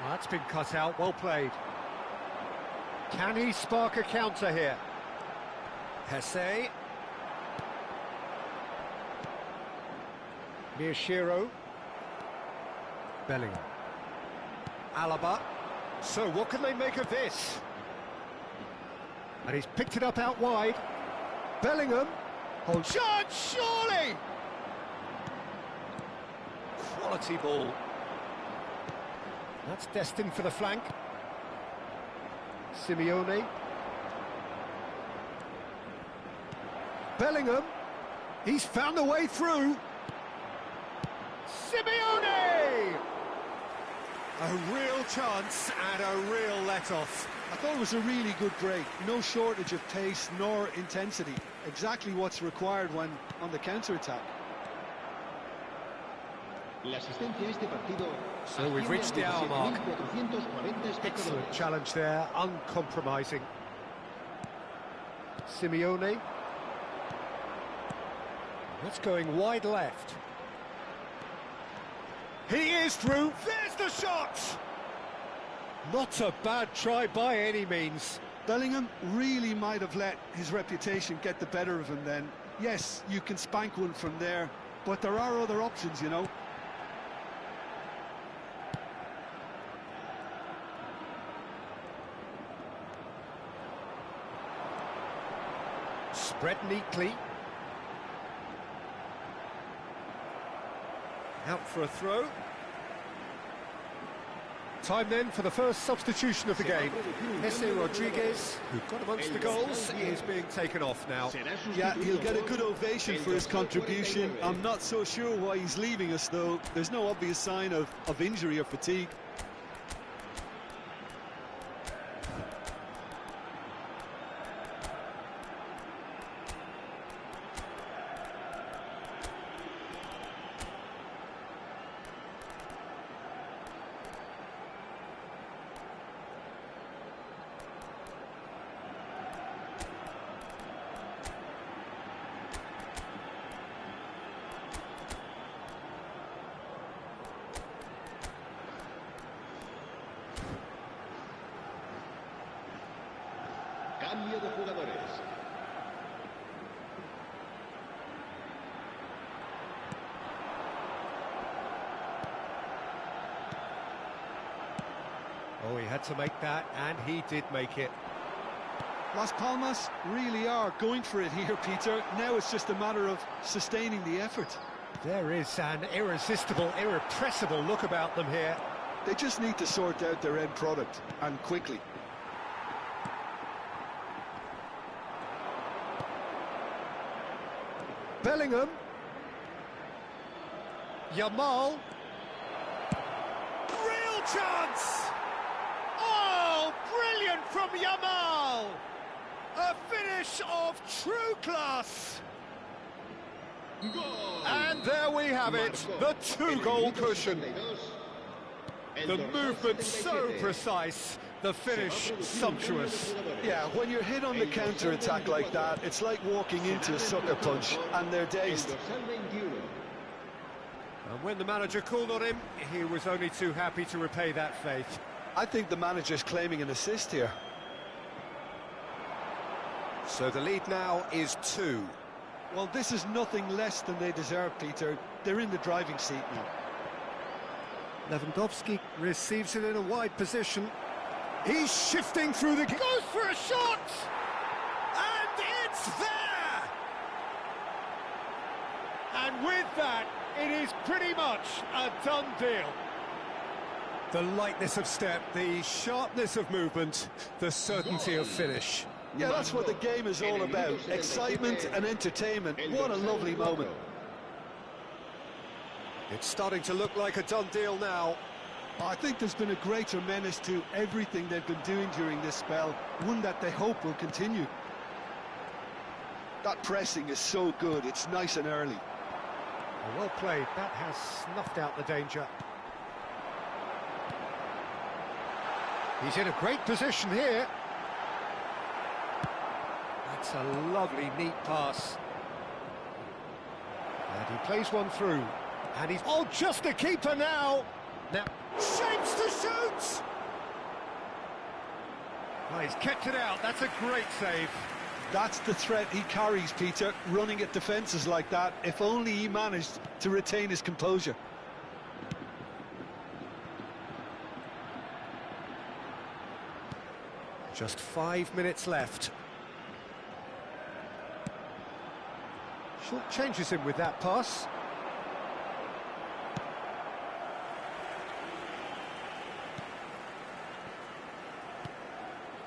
Well, that's been cut out, well played. Can he spark a counter here? Hesse. Miyashiro. Bellingham. Alaba. So what can they make of this? And he's picked it up out wide. Bellingham. Oh, shot, surely! Quality ball. That's destined for the flank. Simeone. Bellingham. He's found a way through. Simeone! A real chance and a real let-off. I thought it was a really good break. No shortage of pace nor intensity. Exactly what's required when on the counter-attack. So we've reached the hour mark. Excellent challenge there, uncompromising. Simeone. That's going wide left. He is through. There's the shot! Not a bad try by any means. Bellingham really might have let his reputation get the better of him then. Yes, you can spank one from there, but there are other options, you know. Spread neatly. Out for a throw. Time then for the first substitution of the game. Jesse Rodriguez, who got amongst the goals, is being taken off now. Yeah, he'll get a good ovation for his contribution. I'm not so sure why he's leaving us, though. There's no obvious sign of injury or fatigue. Cambio de jugadores. Oh, he had to make that, and he did make it. Las Palmas really are going for it here, Peter. Now it's just a matter of sustaining the effort. There is an irresistible, irrepressible look about them here. They just need to sort out their end product, and quickly. Bellingham. Yamal. Real chance! Oh, brilliant from Yamal! A finish of true class! And there we have it, the two-goal cushion. The movement so precise, the finish sumptuous. Yeah, when you're hit on the counter-attack like that, it's like walking into a sucker punch, and they're dazed. And when the manager called on him, he was only too happy to repay that faith. I think the manager's claiming an assist here. So the lead now is 2. Well, this is nothing less than they deserve, Peter. They're in the driving seat now. Lewandowski receives it in a wide position. He's shifting through the... Goes for a shot! And it's there! And with that, it is pretty much a done deal. The lightness of step, the sharpness of movement, the certainty of finish. Yeah, that's what the game is all about. Excitement and entertainment. What a lovely moment. It's starting to look like a done deal now. I think there's been a greater menace to everything they've been doing during this spell, one that they hope will continue. That pressing is so good, it's nice and early. Well played, that has snuffed out the danger. He's in a great position here. That's a lovely, neat pass. And he plays one through. And he's... Oh, just a keeper now! Now, shapes to shoot! Well, he's kept it out, that's a great save. That's the threat he carries, Peter, running at defences like that. If only he managed to retain his composure. Just 5 minutes left. Short changes him with that pass.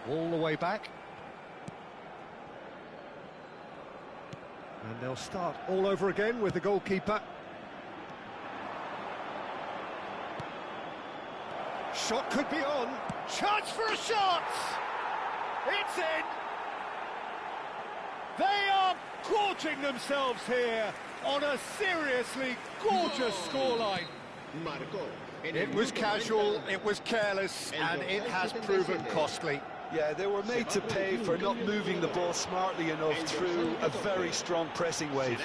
All the way back. And they'll start all over again with the goalkeeper. Shot could be on. Chance for a shot! It's in! They are gorging themselves here on a seriously gorgeous scoreline. It was casual, it was careless, and it has proven costly. Yeah, they were made to pay for not moving the ball smartly enough through a very strong pressing wave.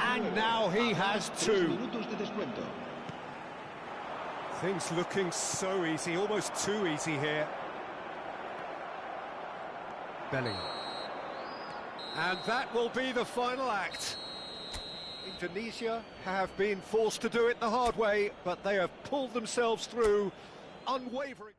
And now he has 2. Things looking so easy, almost too easy here. Bellingham. And that will be the final act. Indonesia have been forced to do it the hard way, but they have pulled themselves through, unwavering.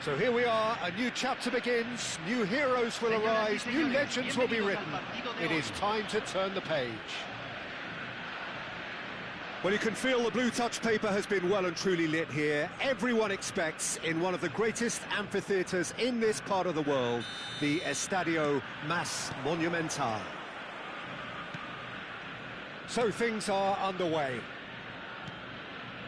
So here we are, a new chapter begins, new heroes will arise, new legends will be written. It is time to turn the page. Well, you can feel the blue touch paper has been well and truly lit here. Everyone expects, in one of the greatest amphitheatres in this part of the world, the Estadio Más Monumental. So things are underway.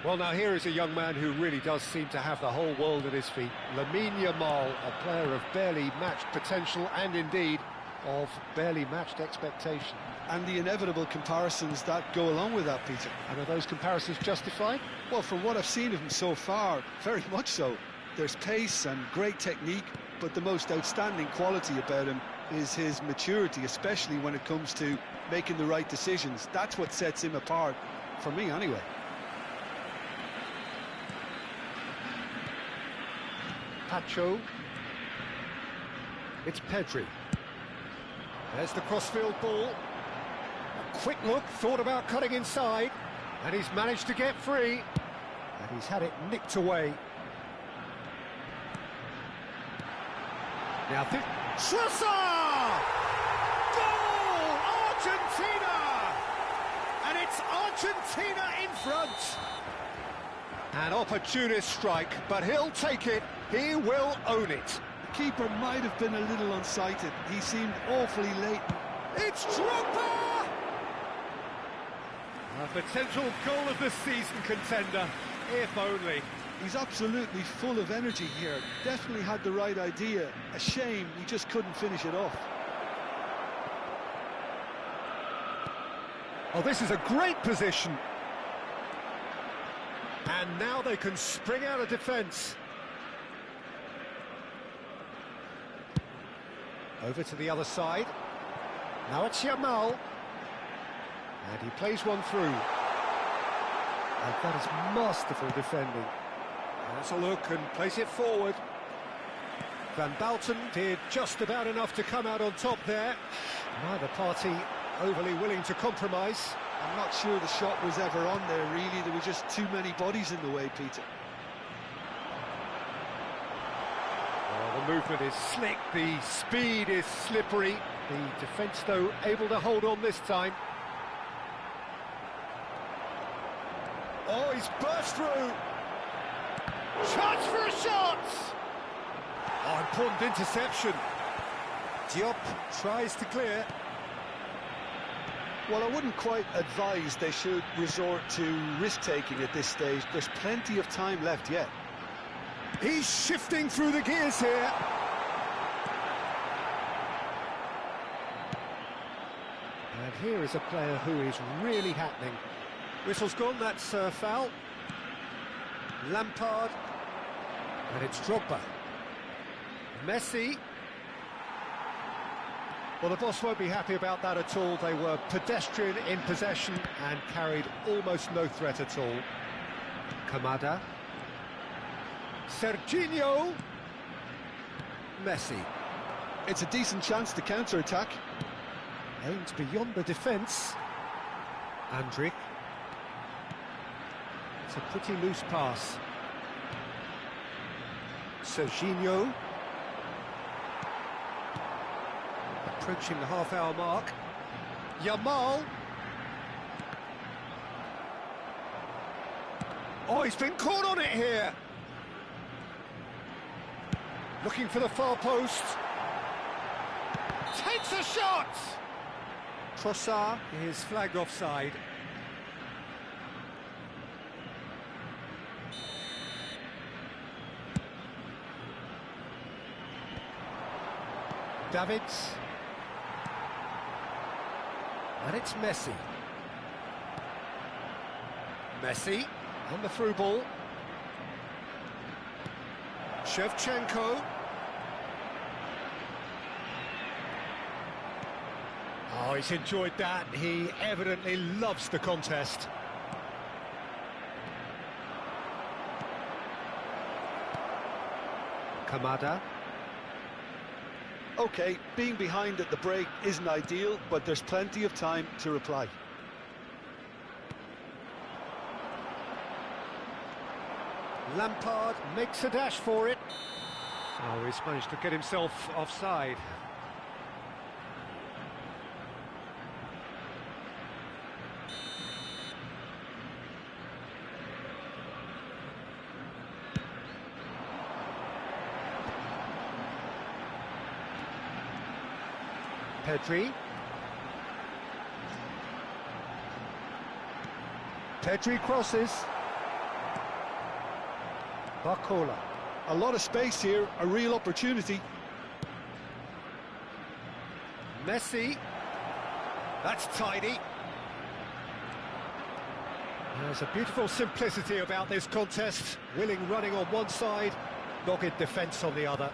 Well, now here is a young man who really does seem to have the whole world at his feet. Lamine Yamal, a player of barely matched potential and indeed of barely matched expectation. And the inevitable comparisons that go along with that, Peter. And are those comparisons justified? Well, from what I've seen of him so far, very much so. There's pace and great technique, but the most outstanding quality about him is his maturity, especially when it comes to making the right decisions. That's what sets him apart, for me anyway. Pacho. It's Pedri. There's the crossfield ball. A quick look, thought about cutting inside, and he's managed to get free. And he's had it nicked away. Now, Sosa! Goal! Argentina! And it's Argentina in front. An opportunist strike, but he'll take it. He will own it. The keeper might have been a little unsighted. He seemed awfully late. It's Drogba! A potential goal of the season contender, if only. He's absolutely full of energy here. Definitely had the right idea. A shame he just couldn't finish it off. Oh, this is a great position. And now they can spring out of defence. Over to the other side. Now it's Yamal. And he plays one through. And that is masterful defending. That's a look and plays it forward. Van Balten did just about enough to come out on top there. Neither party overly willing to compromise. I'm not sure the shot was ever on there, really. There were just too many bodies in the way, Peter. Well, the movement is slick, the speed is slippery. The defence, though, able to hold on this time. Oh, he's burst through. Chance for a shot! Oh, important interception. Diop tries to clear. Well, I wouldn't quite advise they should resort to risk-taking at this stage. There's plenty of time left yet. He's shifting through the gears here. And here is a player who is really happening. Whistle's gone, that's foul. Lampard. And it's Drogba. Messi. Well, the boss won't be happy about that at all. They were pedestrian in possession and carried almost no threat at all. Kamada. Serginho. Messi. It's a decent chance to counter-attack. Aims beyond the defence. Andrić. It's a pretty loose pass. Serginho. Approaching the half-hour mark. Yamal. Oh, he's been caught on it here. Looking for the far post. Takes a shot! Trossard is flagged offside. Davids. And it's Messi. Messi on the through ball. Shevchenko. Oh, he's enjoyed that. He evidently loves the contest. Kamada. OK, being behind at the break isn't ideal, but there's plenty of time to reply. Lampard makes a dash for it. So he's managed to get himself offside. Pedri crosses. Barcola. A lot of space here, a real opportunity. Messi. That's tidy. There's a beautiful simplicity about this contest. Willing running on one side, dogged defence on the other.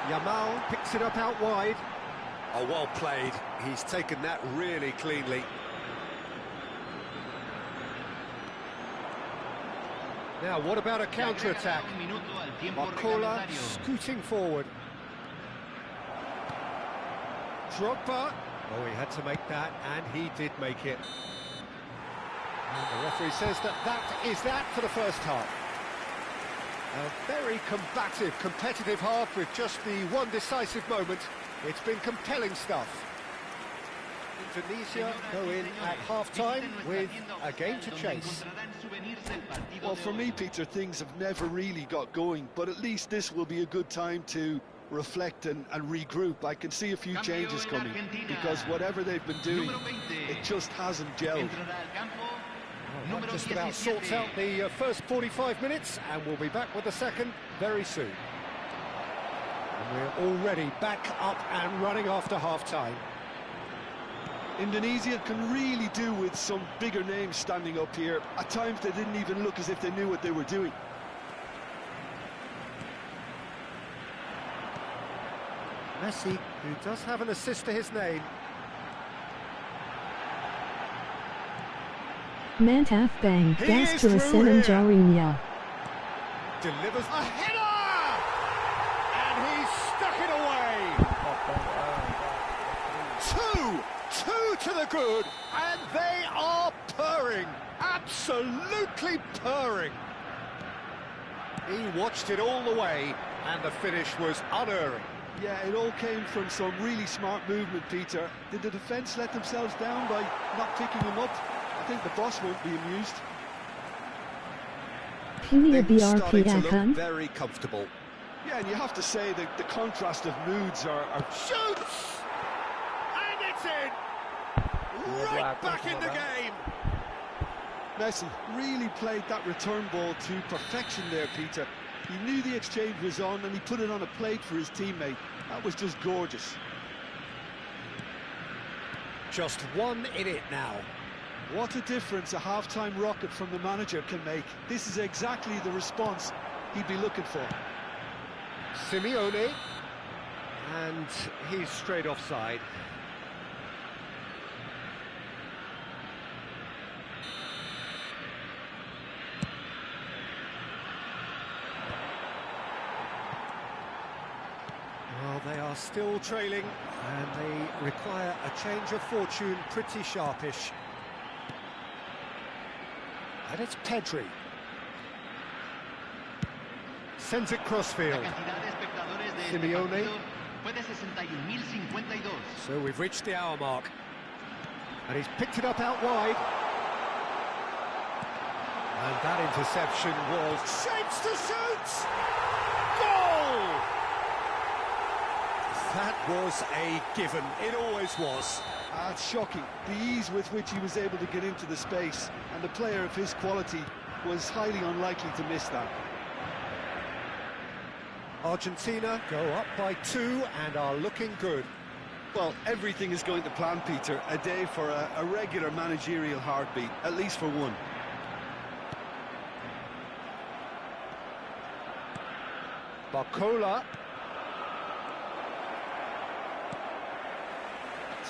Yamal picks it up out wide. Oh, well played. He's taken that really cleanly. Now, what about a counter-attack? Barcola scooting forward. Drogba. Oh, he had to make that, and he did make it. And the referee says that is that for the first half. A very combative, competitive half with just the one decisive moment. It's been compelling stuff. Indonesia go in at half-time with a game to chase. Well, for me, Peter, things have never really got going, but at least this will be a good time to reflect and regroup. I can see a few changes coming, because whatever they've been doing, it just hasn't gelled. Well, that just about sorts out the first 45 minutes, and we'll be back with the second very soon. And we're already back up and running after half-time. Indonesia can really do with some bigger names standing up here. At times they didn't even look as if they knew what they were doing. Messi, who does have an assist to his name. Mantap bang, He gas is to a through here. jarinya. Delivers a header! And he's stuck it away! Two to the good, and they are purring, absolutely purring. He watched it all the way, and the finish was unerring. Yeah, it all came from some really smart movement, Peter. Did the defence let themselves down by not picking him up? I think the boss won't be amused. Pini Things starting to look Bergantian. very comfortable. Yeah, and you have to say that the contrast of moods are Shoots! And it's in! Right back in the game! Messi really played that return ball to perfection there, Peter. He knew the exchange was on and he put it on a plate for his teammate. That was just gorgeous. Just one in it now. What a difference a half-time rocket from the manager can make. This is exactly the response he'd be looking for. Simeone, and he's straight offside. Well, they are still trailing, and they require a change of fortune pretty sharpish. And it's Pedri. Sends it crossfield. Simeone. So we've reached the hour mark. And he's picked it up out wide. And that interception was shapes to shoot! Goal! That was a given. It always was. It's shocking, the ease with which he was able to get into the space, and a player of his quality was highly unlikely to miss that. Argentina go up by 2 and are looking good. Well, everything is going to plan, Peter. A day for a regular managerial heartbeat, at least for one. Barcola.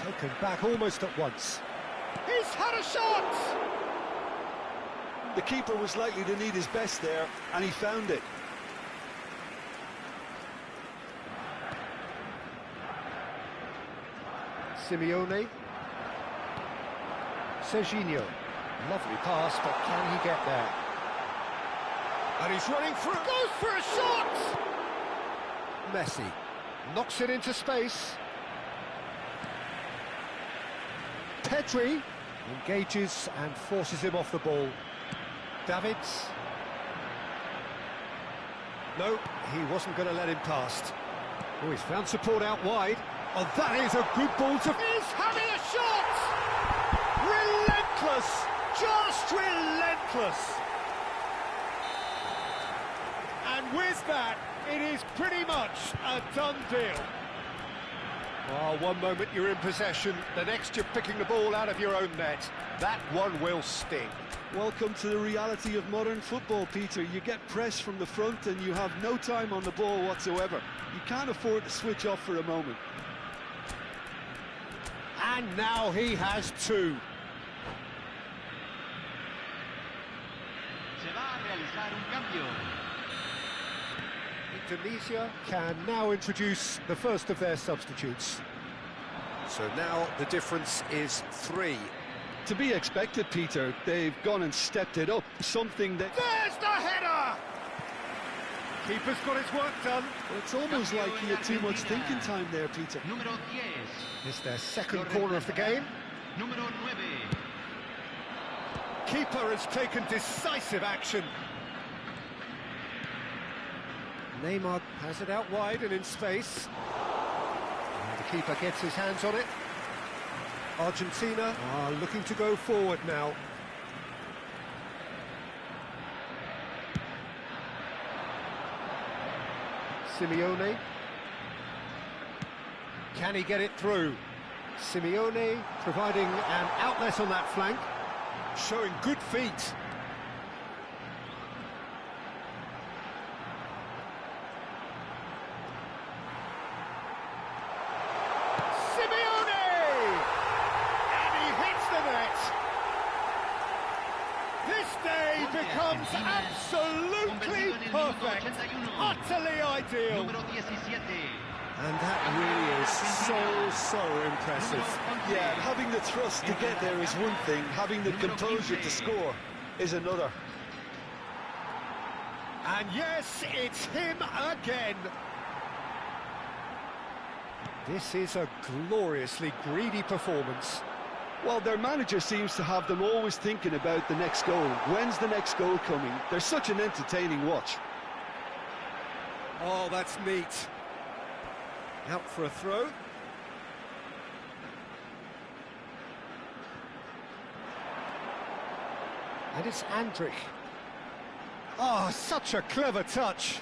Taken back almost at once. He's had a shot! The keeper was likely to need his best there, and he found it. Simeone. Serginho. Lovely pass, but can he get there? And he's running through, goes for a shot! Messi knocks it into space. Pedri engages and forces him off the ball. Davids. No, he wasn't going to let him past. Oh, he's found support out wide. Oh, that is a good ball to... He's having a shot! Relentless! Just relentless! And with that, it is pretty much a done deal. Oh, one moment you're in possession, the next you're picking the ball out of your own net. That one will sting. Welcome to the reality of modern football, Peter. You get pressed from the front and you have no time on the ball whatsoever. You can't afford to switch off for a moment. And now he has two. Se va a realizar un cambio. Indonesia can now introduce the first of their substitutes. So now the difference is 3. To be expected, Peter. They've gone and stepped it up. Something that... There's the header! Keeper's got his work done. Well, it's almost like he had too much thinking time there, Peter. Número 10. It's their second corner of the game. Número 9. Keeper has taken decisive action. Neymar has it out wide and in space. And the keeper gets his hands on it. Argentina are looking to go forward now. Simeone. Can he get it through? Simeone providing an outlet on that flank, showing good feet. Becomes absolutely perfect, utterly ideal. And that really is so impressive. Yeah, having the thrust to get there is one thing, having the composure to score is another. And yes, it's him again. This is a gloriously greedy performance. Well, their manager seems to have them always thinking about the next goal. When's the next goal coming? They're such an entertaining watch. Oh, that's neat. Out for a throw. And it's Andrić. Oh, such a clever touch.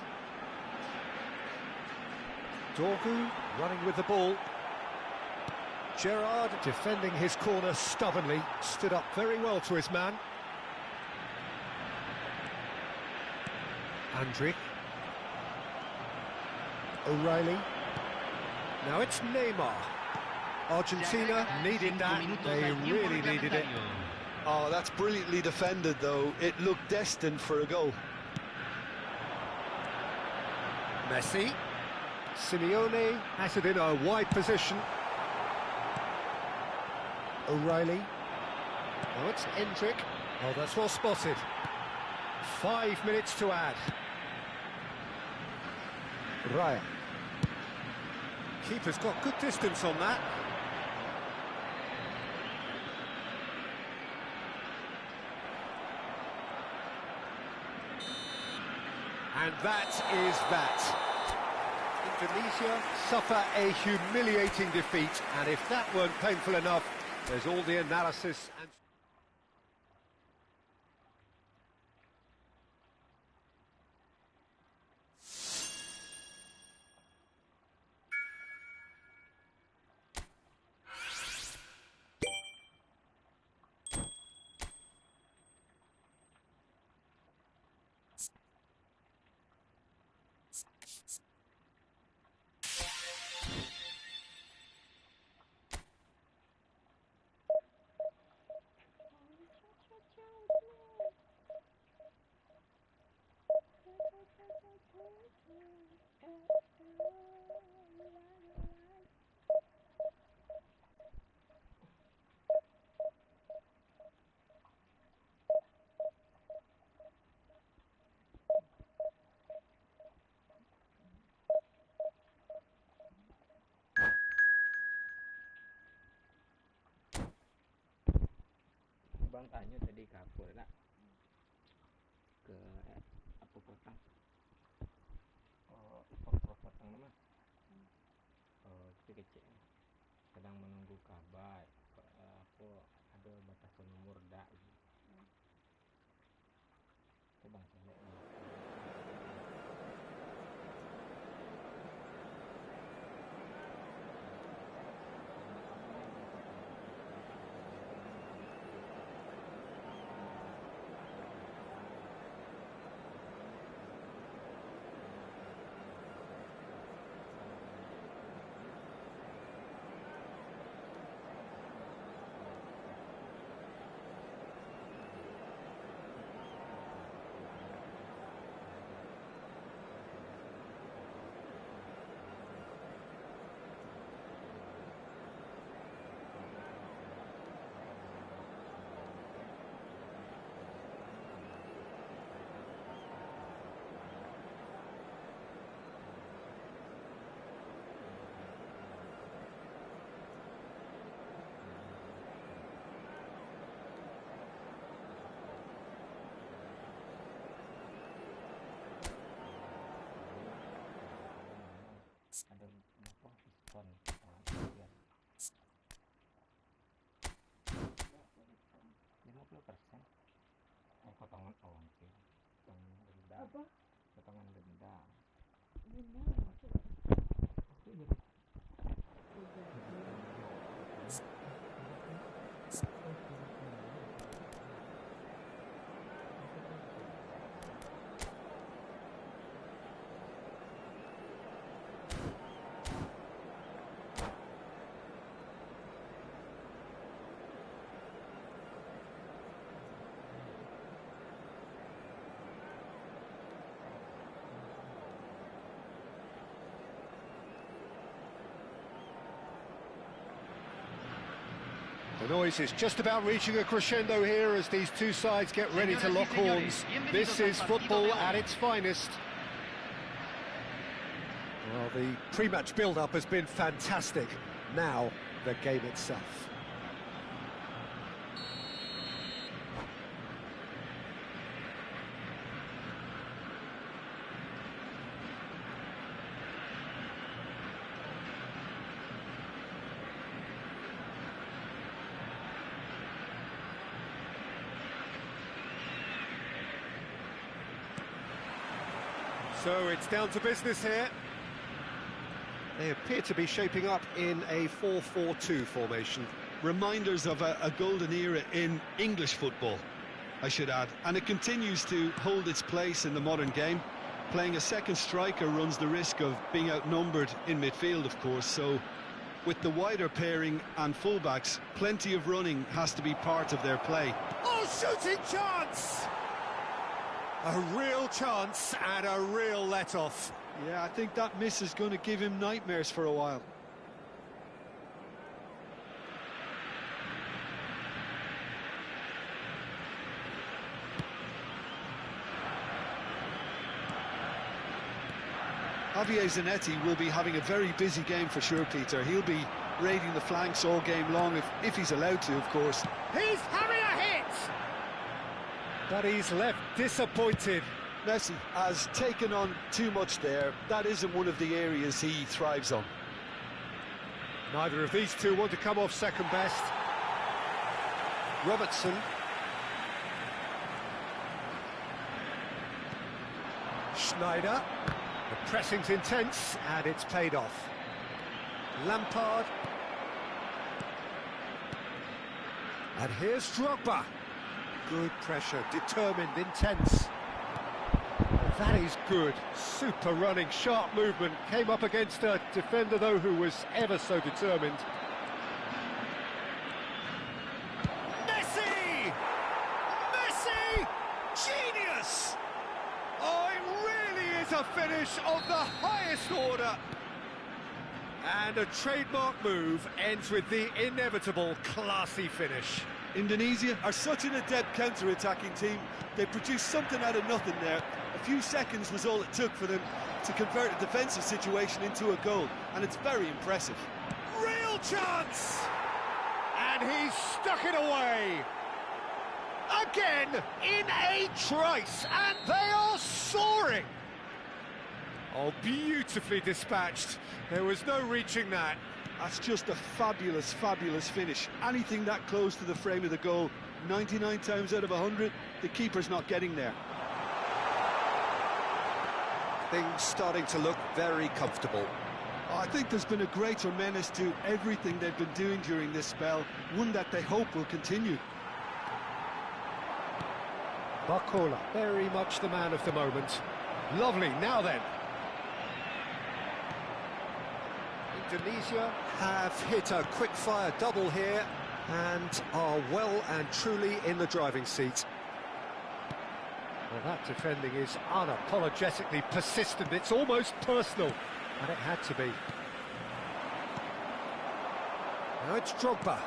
Dorgu running with the ball. Gerrard defending his corner stubbornly, stood up very well to his man. Andrić. O'Reilly. Now it's Neymar. Argentina needed that, they really needed it. Oh, that's brilliantly defended, though. It looked destined for a goal. Messi. Simeone has it in a wide position. O'Reilly. Oh, it's Endrick. Oh, that's well spotted. 5 minutes to add. Raya. Keeper's got good distance on that. And that is that. Indonesia suffer a humiliating defeat, and if that weren't painful enough, there's all the analysis and... orang tanya tadi ke apa nak? Ke apa potong? Potong nama. Kecil-kecil. Sedang menunggu kabar. Apa ada batasan umur dak? Coba saya lihat. Ada apa diskon ya. 50%. Potongan sih. Potongan denda. Apa? Potongan denda. Denda maksud apa? The noise is just about reaching a crescendo here as these two sides get ready to lock horns. This is football at its finest. Well, the pre-match build-up has been fantastic. Now, the game itself. So it's down to business here. They appear to be shaping up in a 4-4-2 formation. Reminders of a golden era in English football, I should add. And it continues to hold its place in the modern game. Playing a second striker runs the risk of being outnumbered in midfield, of course. So with the wider pairing and fullbacks, plenty of running has to be part of their play. Oh, shooting chance! A real chance and a real let-off. Yeah, I think that miss is going to give him nightmares for a while. Javier Zanetti will be having a very busy game for sure, Peter. He'll be raiding the flanks all game long, if he's allowed to, of course. He's having a hit! But he's left disappointed. Messi has taken on too much there. That isn't one of the areas he thrives on. Neither of these two want to come off second best. Robertson. Schneider. The pressing's intense, and it's paid off. Lampard. And here's Drogba. Good pressure, determined, intense. That is good. Super running, sharp movement. Came up against a defender, though, who was ever so determined. Messi! Messi! Genius! Oh, it really is a finish of the highest order. And a trademark move ends with the inevitable classy finish. Indonesia are such an adept counter-attacking team. They produced something out of nothing there. A few seconds was all it took for them to convert a defensive situation into a goal, and it's very impressive. Real chance! And he's stuck it away! Again, in a trice, and they are soaring! Oh, beautifully dispatched. There was no reaching that. That's just a fabulous, fabulous finish. Anything that close to the frame of the goal, 99 times out of 100, the keeper's not getting there. Things starting to look very comfortable. I think there's been a greater menace to everything they've been doing during this spell, one that they hope will continue. Barcola, very much the man of the moment. Lovely, now then. Indonesia have hit a quick-fire double here and are well and truly in the driving seat. Well, that defending is unapologetically persistent. It's almost personal, and it had to be. Now it's Drogba,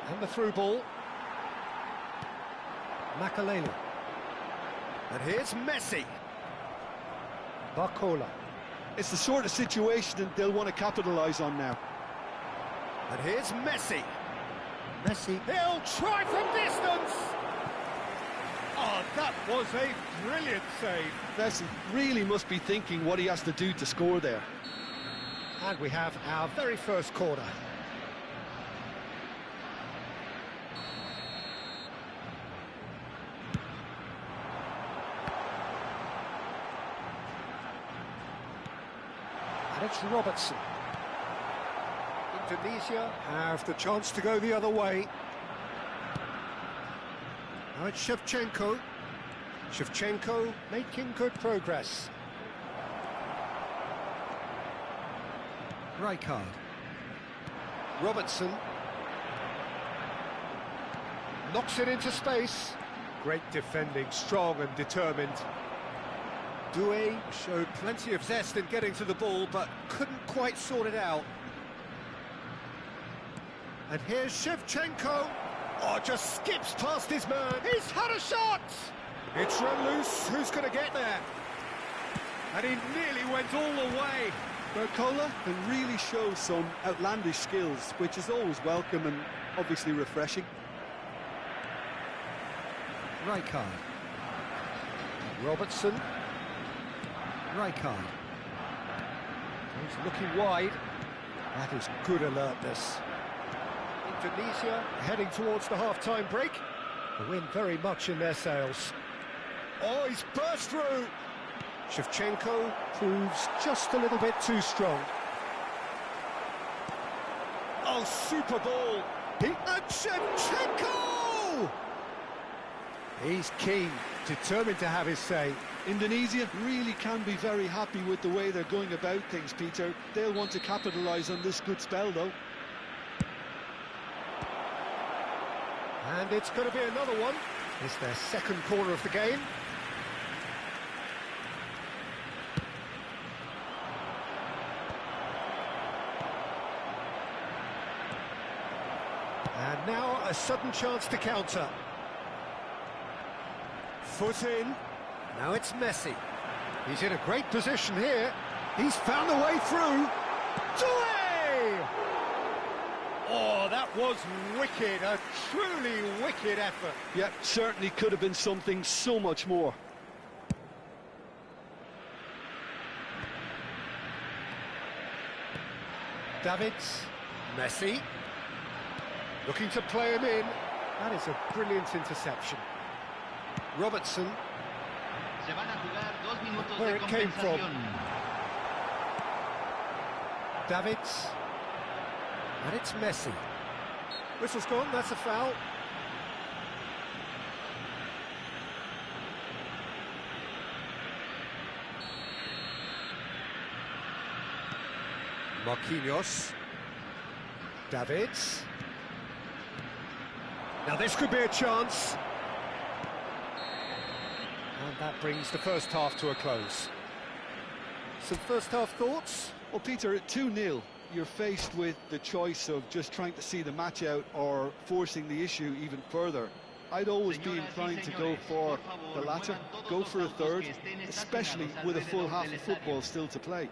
and the through ball. Makalele. And here's Messi. Barcola. It's the sort of situation that they'll want to capitalise on now. And here's Messi. Messi. He'll try from distance. Oh, that was a brilliant save. Messi really must be thinking what he has to do to score there. And we have our very first corner. And it's Robertson. Indonesia have the chance to go the other way. Now it's Shevchenko. Shevchenko making good progress. Rijkaard. Robertson. Knocks it into space. Great defending, strong and determined. Doué showed plenty of zest in getting to the ball, but couldn't quite sort it out. And here's Shevchenko. Oh, just skips past his man. He's had a shot! It's run loose. Who's going to get there? And he nearly went all the way. Barcola can really show some outlandish skills, which is always welcome and obviously refreshing. Rijkaard. Robertson. Rijkaard. He's looking wide. That is good alertness. Indonesia heading towards the half-time break. The wind very much in their sails. Oh, he's burst through. Shevchenko proves just a little bit too strong. Oh, super ball. And Shevchenko! He's keen, determined to have his say. Indonesia really can be very happy with the way they're going about things, Peter. They'll want to capitalise on this good spell, though. And it's going to be another one. It's their second corner of the game. And now a sudden chance to counter. Foot in. Now it's Messi. He's in a great position here. He's found a way through. Doué! Oh, that was wicked. A truly wicked effort. Yeah, certainly could have been something so much more. Davids. Messi. Looking to play him in. That is a brilliant interception. Robertson. Se van a jugar 2 minutos Where de it came from. compensación. Davids. And it's Messi. Whistle's gone, that's a foul. Marquinhos. Davids. Now this could be a chance. And that brings the first half to a close. Some first half thoughts? Well, Peter, at 2-0, you're faced with the choice of just trying to see the match out or forcing the issue even further. I'd always be inclined to go for the latter, go for a third, especially with a full half of football still to play.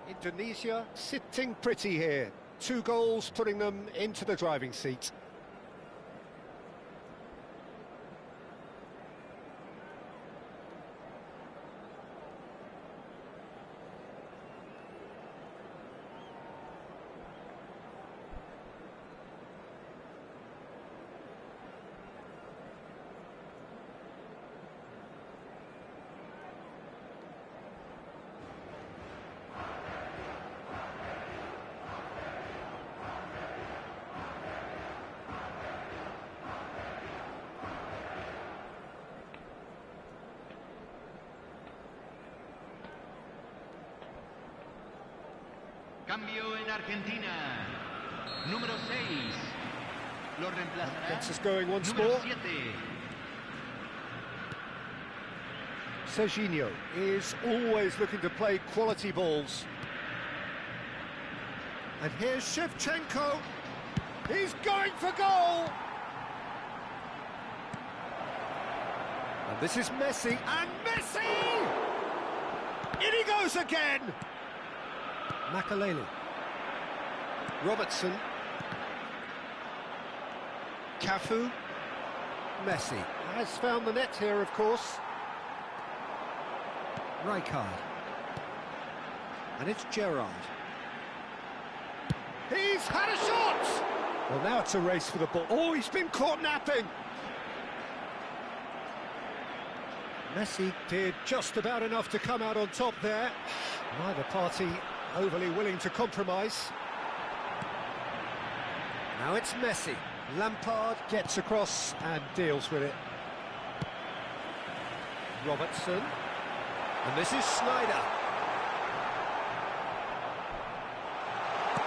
Indonesia sitting pretty here. 2 goals putting them into the driving seat. Cambio en Argentina. Número 6. Lo reemplazará. Gets us going once Número more. 7. Serginho is always looking to play quality balls. And here's Shevchenko. He's going for goal. And this is Messi. And Messi! In he goes again. Makaleli. Robertson. Cafu. Messi has found the net here, of course. Rijkaard. And it's Gerrard. He's had a shot! Well, now it's a race for the ball. Oh, he's been caught napping! Messi did just about enough to come out on top there. Neither party overly willing to compromise. Now it's Messi. Lampard gets across and deals with it. Robertson. And this is Sneijder.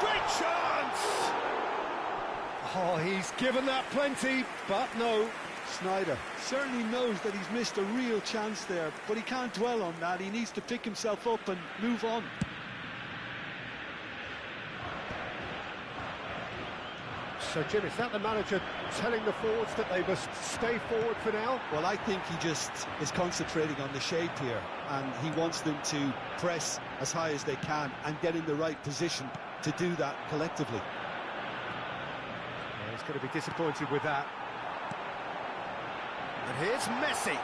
Great chance! Oh, he's given that plenty, but no. Sneijder certainly knows that he's missed a real chance there, but he can't dwell on that. He needs to pick himself up and move on. So, Jim, is that the manager telling the forwards that they must stay forward for now? Well, I think he just is concentrating on the shape here, and he wants them to press as high as they can and get in the right position to do that collectively. Yeah, he's going to be disappointed with that. And here's Messi.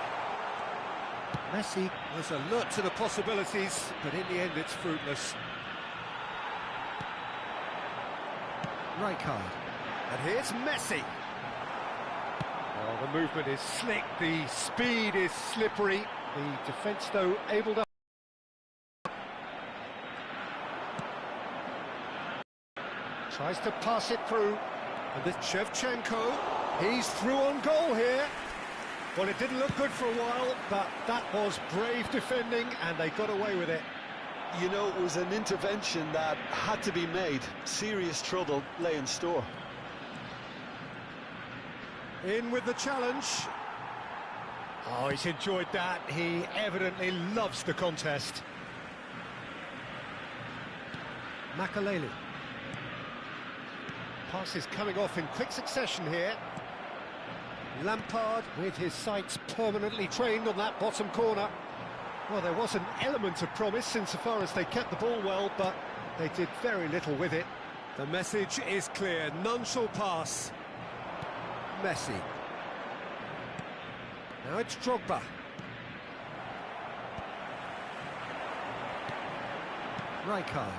Messi was alert to the possibilities, but in the end it's fruitless. Rijkaard. And here's Messi. Oh, the movement is slick, the speed is slippery. The defence, though, able to... Tries to pass it through. And this Shevchenko, he's through on goal here. Well, it didn't look good for a while, but that was brave defending, and they got away with it. You know, it was an intervention that had to be made. Serious trouble lay in store. In with the challenge. Oh, he's enjoyed that. He evidently loves the contest. Makaleli. Pass is coming off in quick succession here. Lampard with his sights permanently trained on that bottom corner. Well, there was an element of promise insofar as they kept the ball well, but they did very little with it. The message is clear, none shall pass. Messi. Now it's Drogba. Rijkaard.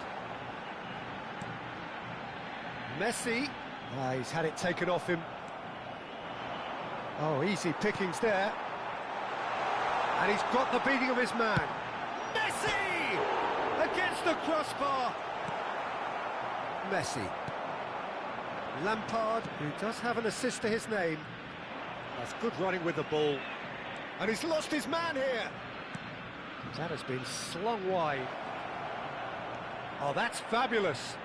Messi. He's had it taken off him. Oh, easy pickings there. And he's got the beating of his man. Messi! Against the crossbar. Messi. Lampard, who does have an assist to his name. That's good running with the ball. And he's lost his man here. That has been slung wide. Oh, that's fabulous.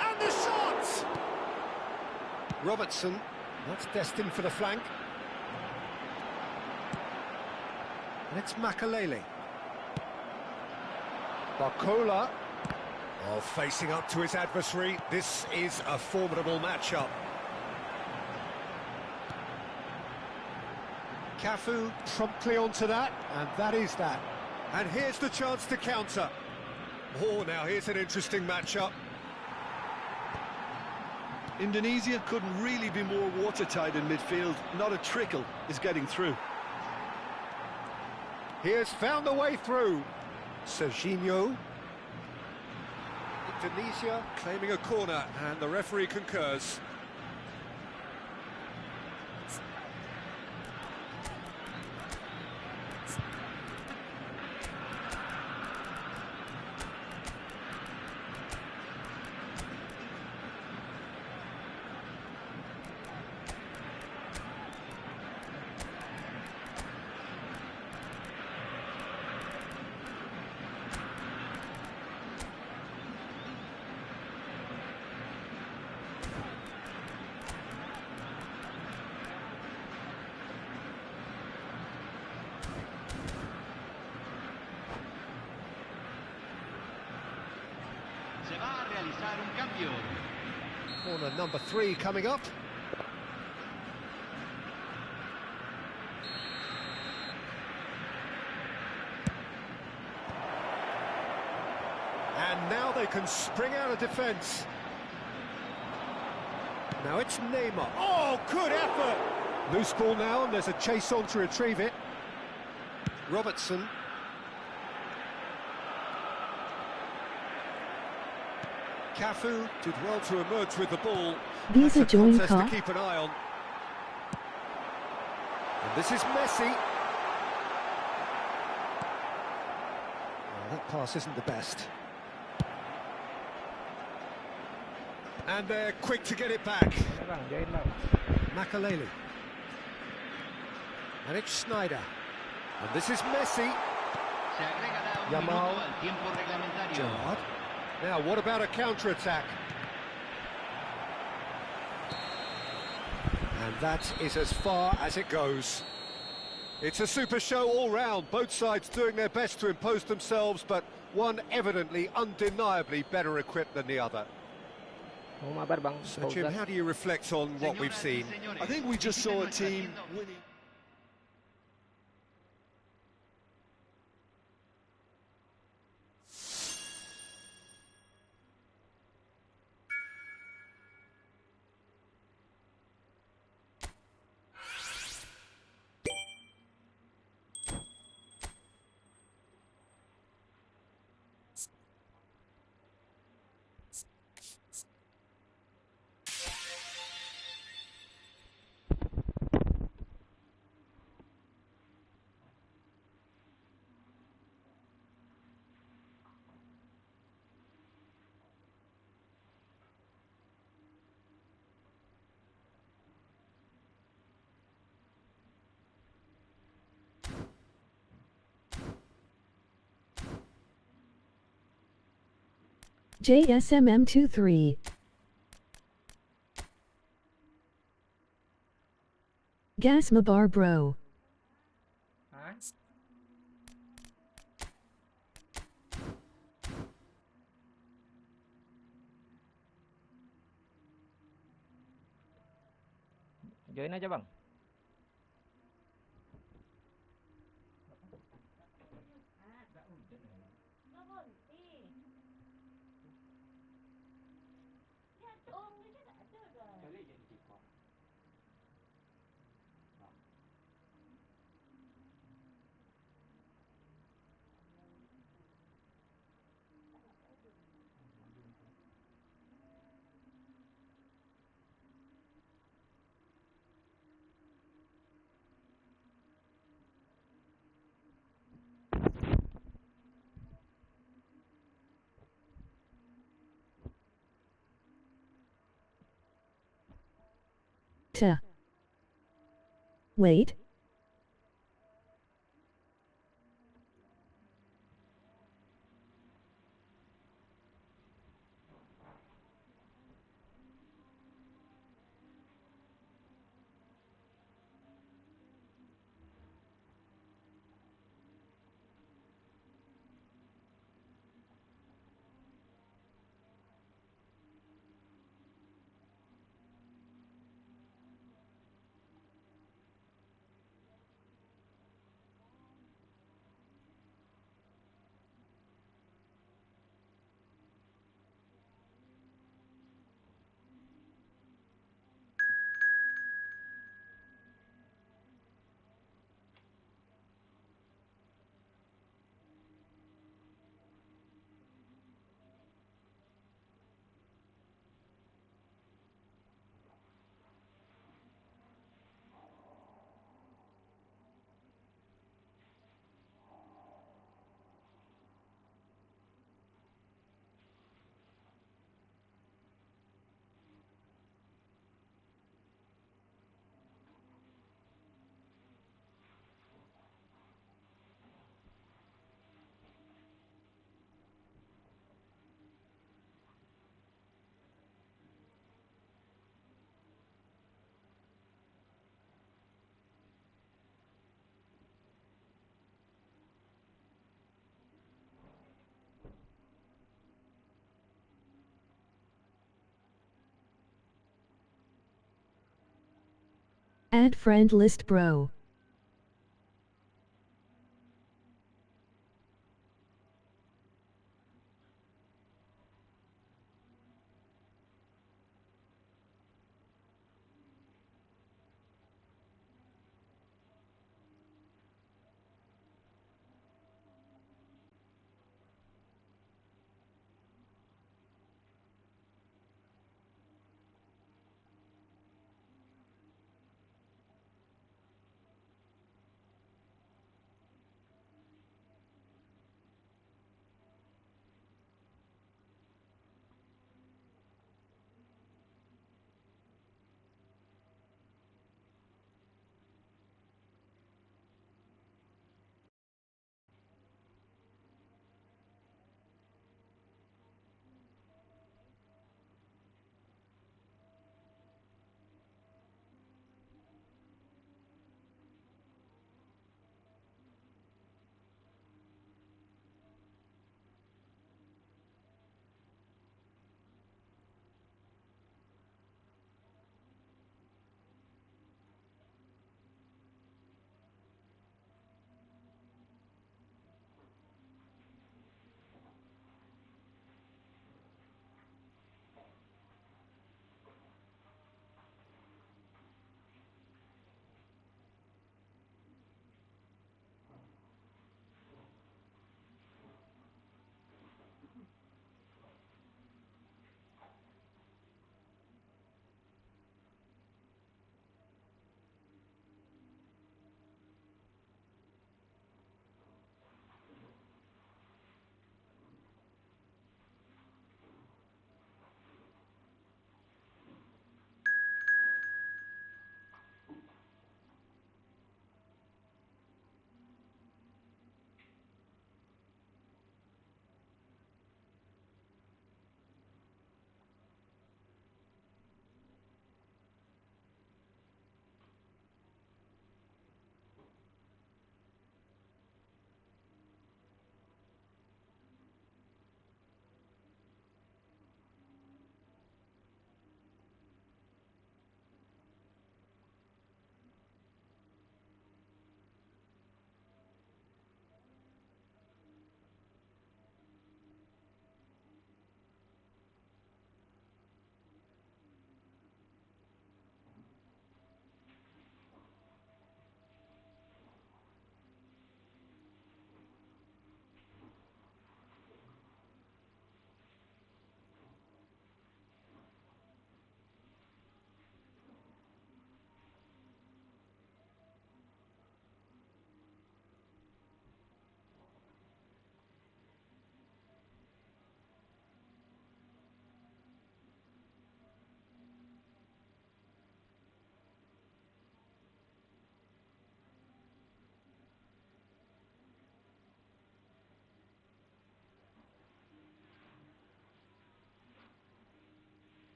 And the shot! Robertson, that's destined for the flank. And it's Makaleli. Barcola. Oh, facing up to his adversary. This is a formidable matchup. Cafu promptly onto that, and that is that. And here's the chance to counter. Oh, now here's an interesting matchup. Indonesia couldn't really be more watertight in midfield. Not a trickle is getting through. He has found the way through. Serginho. Indonesia claiming a corner, and the referee concurs. Se va a realizar un cambio. Corner number 3 coming up. And now they can spring out of defence. Now it's Neymar. Oh, good effort! Loose ball now, and there's a chase on to retrieve it. Robertson. Cafu did well to emerge with the ball. Bisa That's a contest join to keep an eye on. And this is Messi. Well, that pass isn't the best. And they're quick to get it back. Mana bang, join bang. Makaleli. And it's Schneider. And this is Messi. Se agregará un Yamal. minuto al tiempo reglamentario. Gerrard. Now, what about a counter-attack? And that is as far as it goes. It's a super show all round, both sides doing their best to impose themselves, but one evidently, undeniably better equipped than the other. Mau mabar bang. So, Jim, how do you reflect on what we've Señoras y seen? señores, I think we just saw a visiten team nuestra tienda winning. JSMM23. Gas Mabar Bro. Hah? Join aja bang. Wait. Add friend list bro.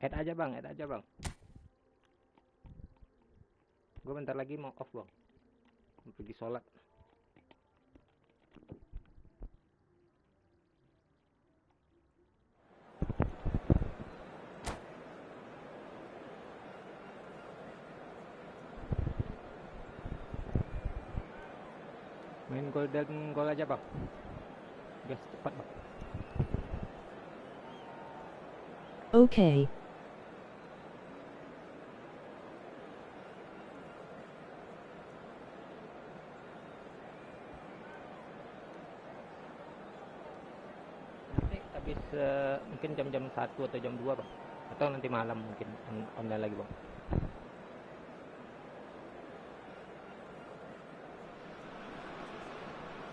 Add aja bang, add aja bang. Gue bentar lagi mau off bang, mau pergi sholat. Main golden goal aja bang, biar cepat bang. Okay. Nanti habis mungkin jam-jam 1 atau jam 2 bang, atau nanti malam mungkin online lagi bang.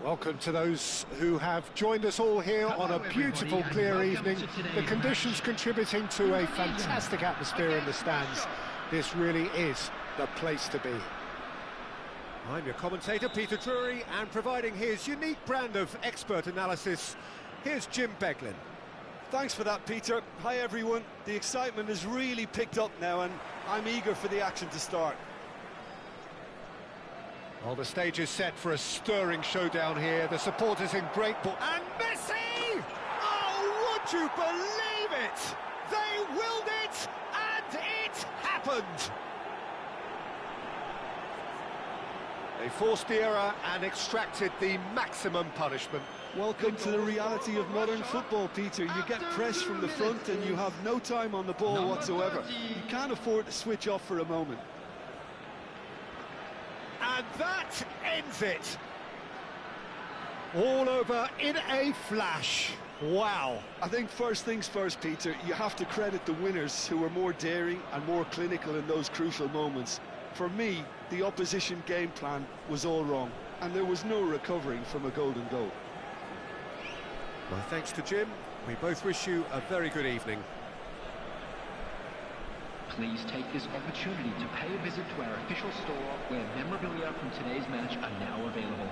Welcome to those who have joined us all here on a beautiful, clear evening. The conditions contributing to a fantastic atmosphere in the stands. This really is the place to be. I'm your commentator, Peter Drury, and providing his unique brand of expert analysis, here's Jim Beglin. Thanks for that, Peter. Hi, everyone. The excitement has really picked up now, and I'm eager for the action to start. Well, the stage is set for a stirring showdown here. The supporters in great ball. And Messi! Oh, would you believe it? They willed it, and it happened! They forced the error and extracted the maximum punishment. Welcome to the reality of modern football, Peter. You get pressed from the front and you have no time on the ball whatsoever. You can't afford to switch off for a moment. And that ends it. All over in a flash. Wow. I think first things first, Peter, you have to credit the winners who were more daring and more clinical in those crucial moments. For me, the opposition game plan was all wrong, and there was no recovering from a golden goal. My thanks to Jim. We both wish you a very good evening. Please take this opportunity to pay a visit to our official store where memorabilia from today's match are now available.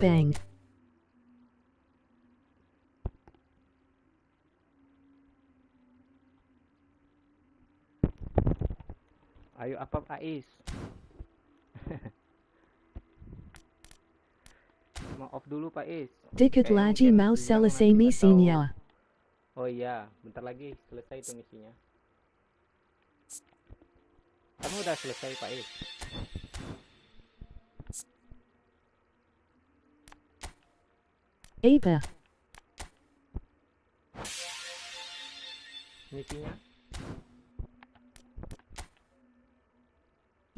Bang. Ayo apa Ais? Mau off dulu Pak Is. Dikit lagi mau selesai misinya. Oh iya, bentar lagi selesai itu misinya. Kamu udah selesai Pak Is. Apa? Misinya?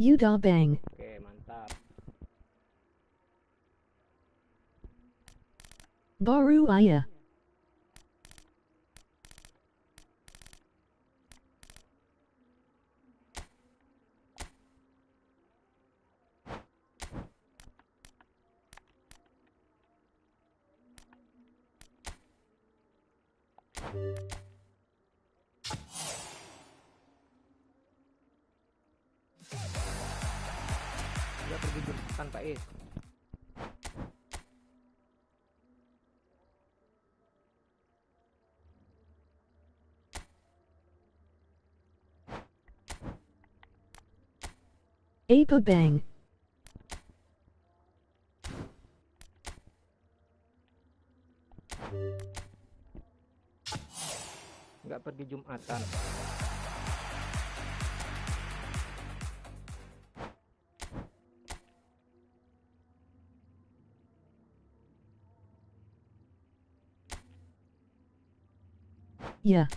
Udah bang. Oke, mantap. Baru aja. Udah pergi berpesan Pak Is. Apa bang. Nggak pergi Jumatan. Ya.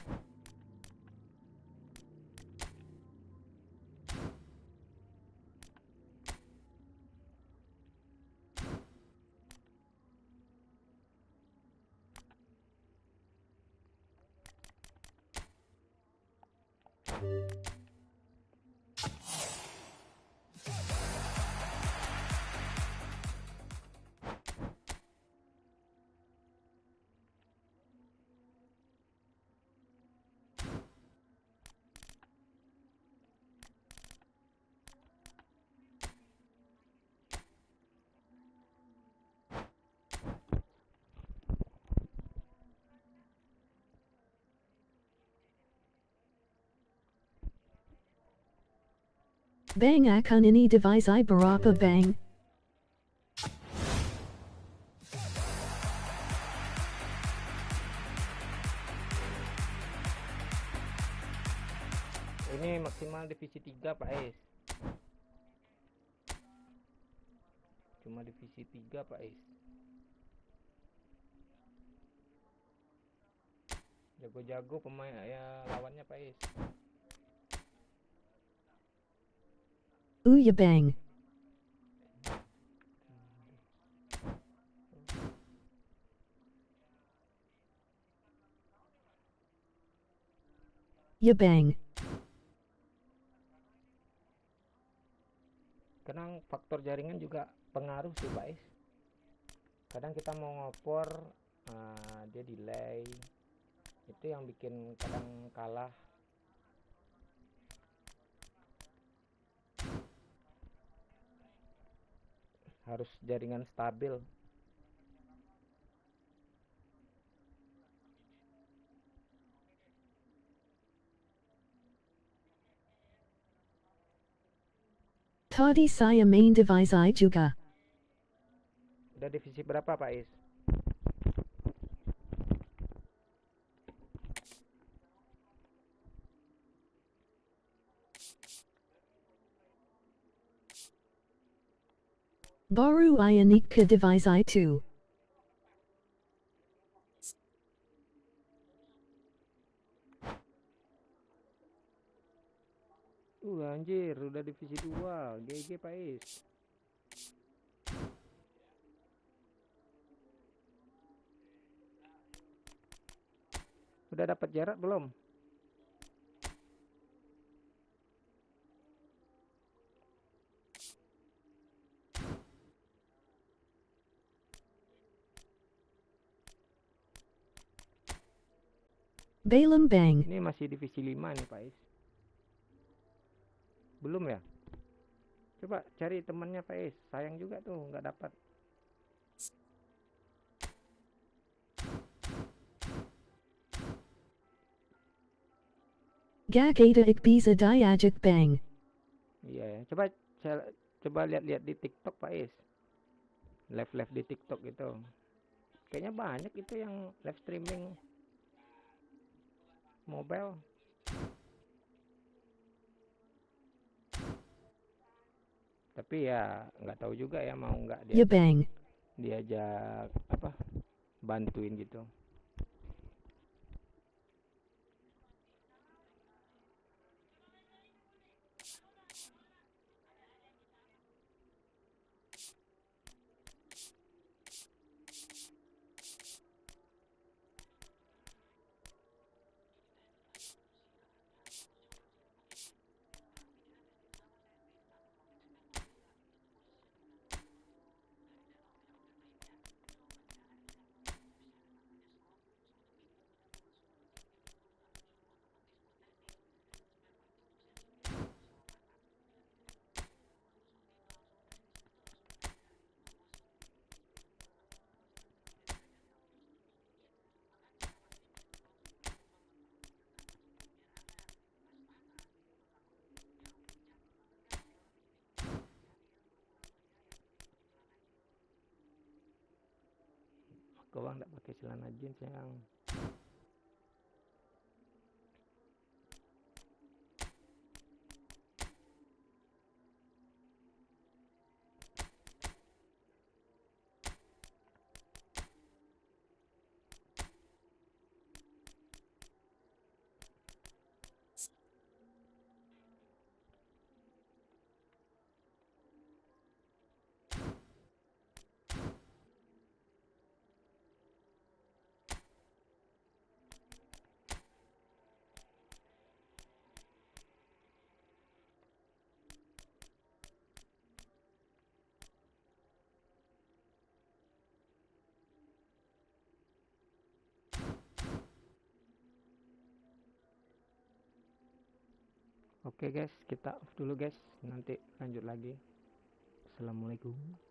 Bang akan ini device I berapa bang? Ini maksimal divisi 3 Pak Is. Cuma divisi 3 Pak Is. Jago-jago pemain ya lawannya Pak Is. Ya bang. Ya bang. Kadang faktor jaringan juga pengaruh sih Pak Is. Kadang kita mau ngopor dia delay, itu yang bikin kadang kalah. Harus jaringan stabil. Tadi saya main device I juga. Udah divisi berapa Pak Is? Baru naik ke device I2. Anjir, udah divisi 2. GG Pak Is. Udah dapat jarak belum? Balem bang. Ini masih divisi 5 nih Pak Is. Belum ya? Coba cari temannya Pak Is. Sayang juga tuh nggak dapat. Gak ada ik bisa diajak bang. Iya ya. Coba lihat-lihat di TikTok Pak Is. Live di TikTok gitu. Kayaknya banyak itu yang live streaming mobile. Tapi ya nggak tahu juga ya, mau nggak Ya bang. diajak apa bantuin gitu. Uang nggak pakai celana jeans yang Oke guys, kita off dulu guys. Nanti lanjut lagi. Assalamualaikum.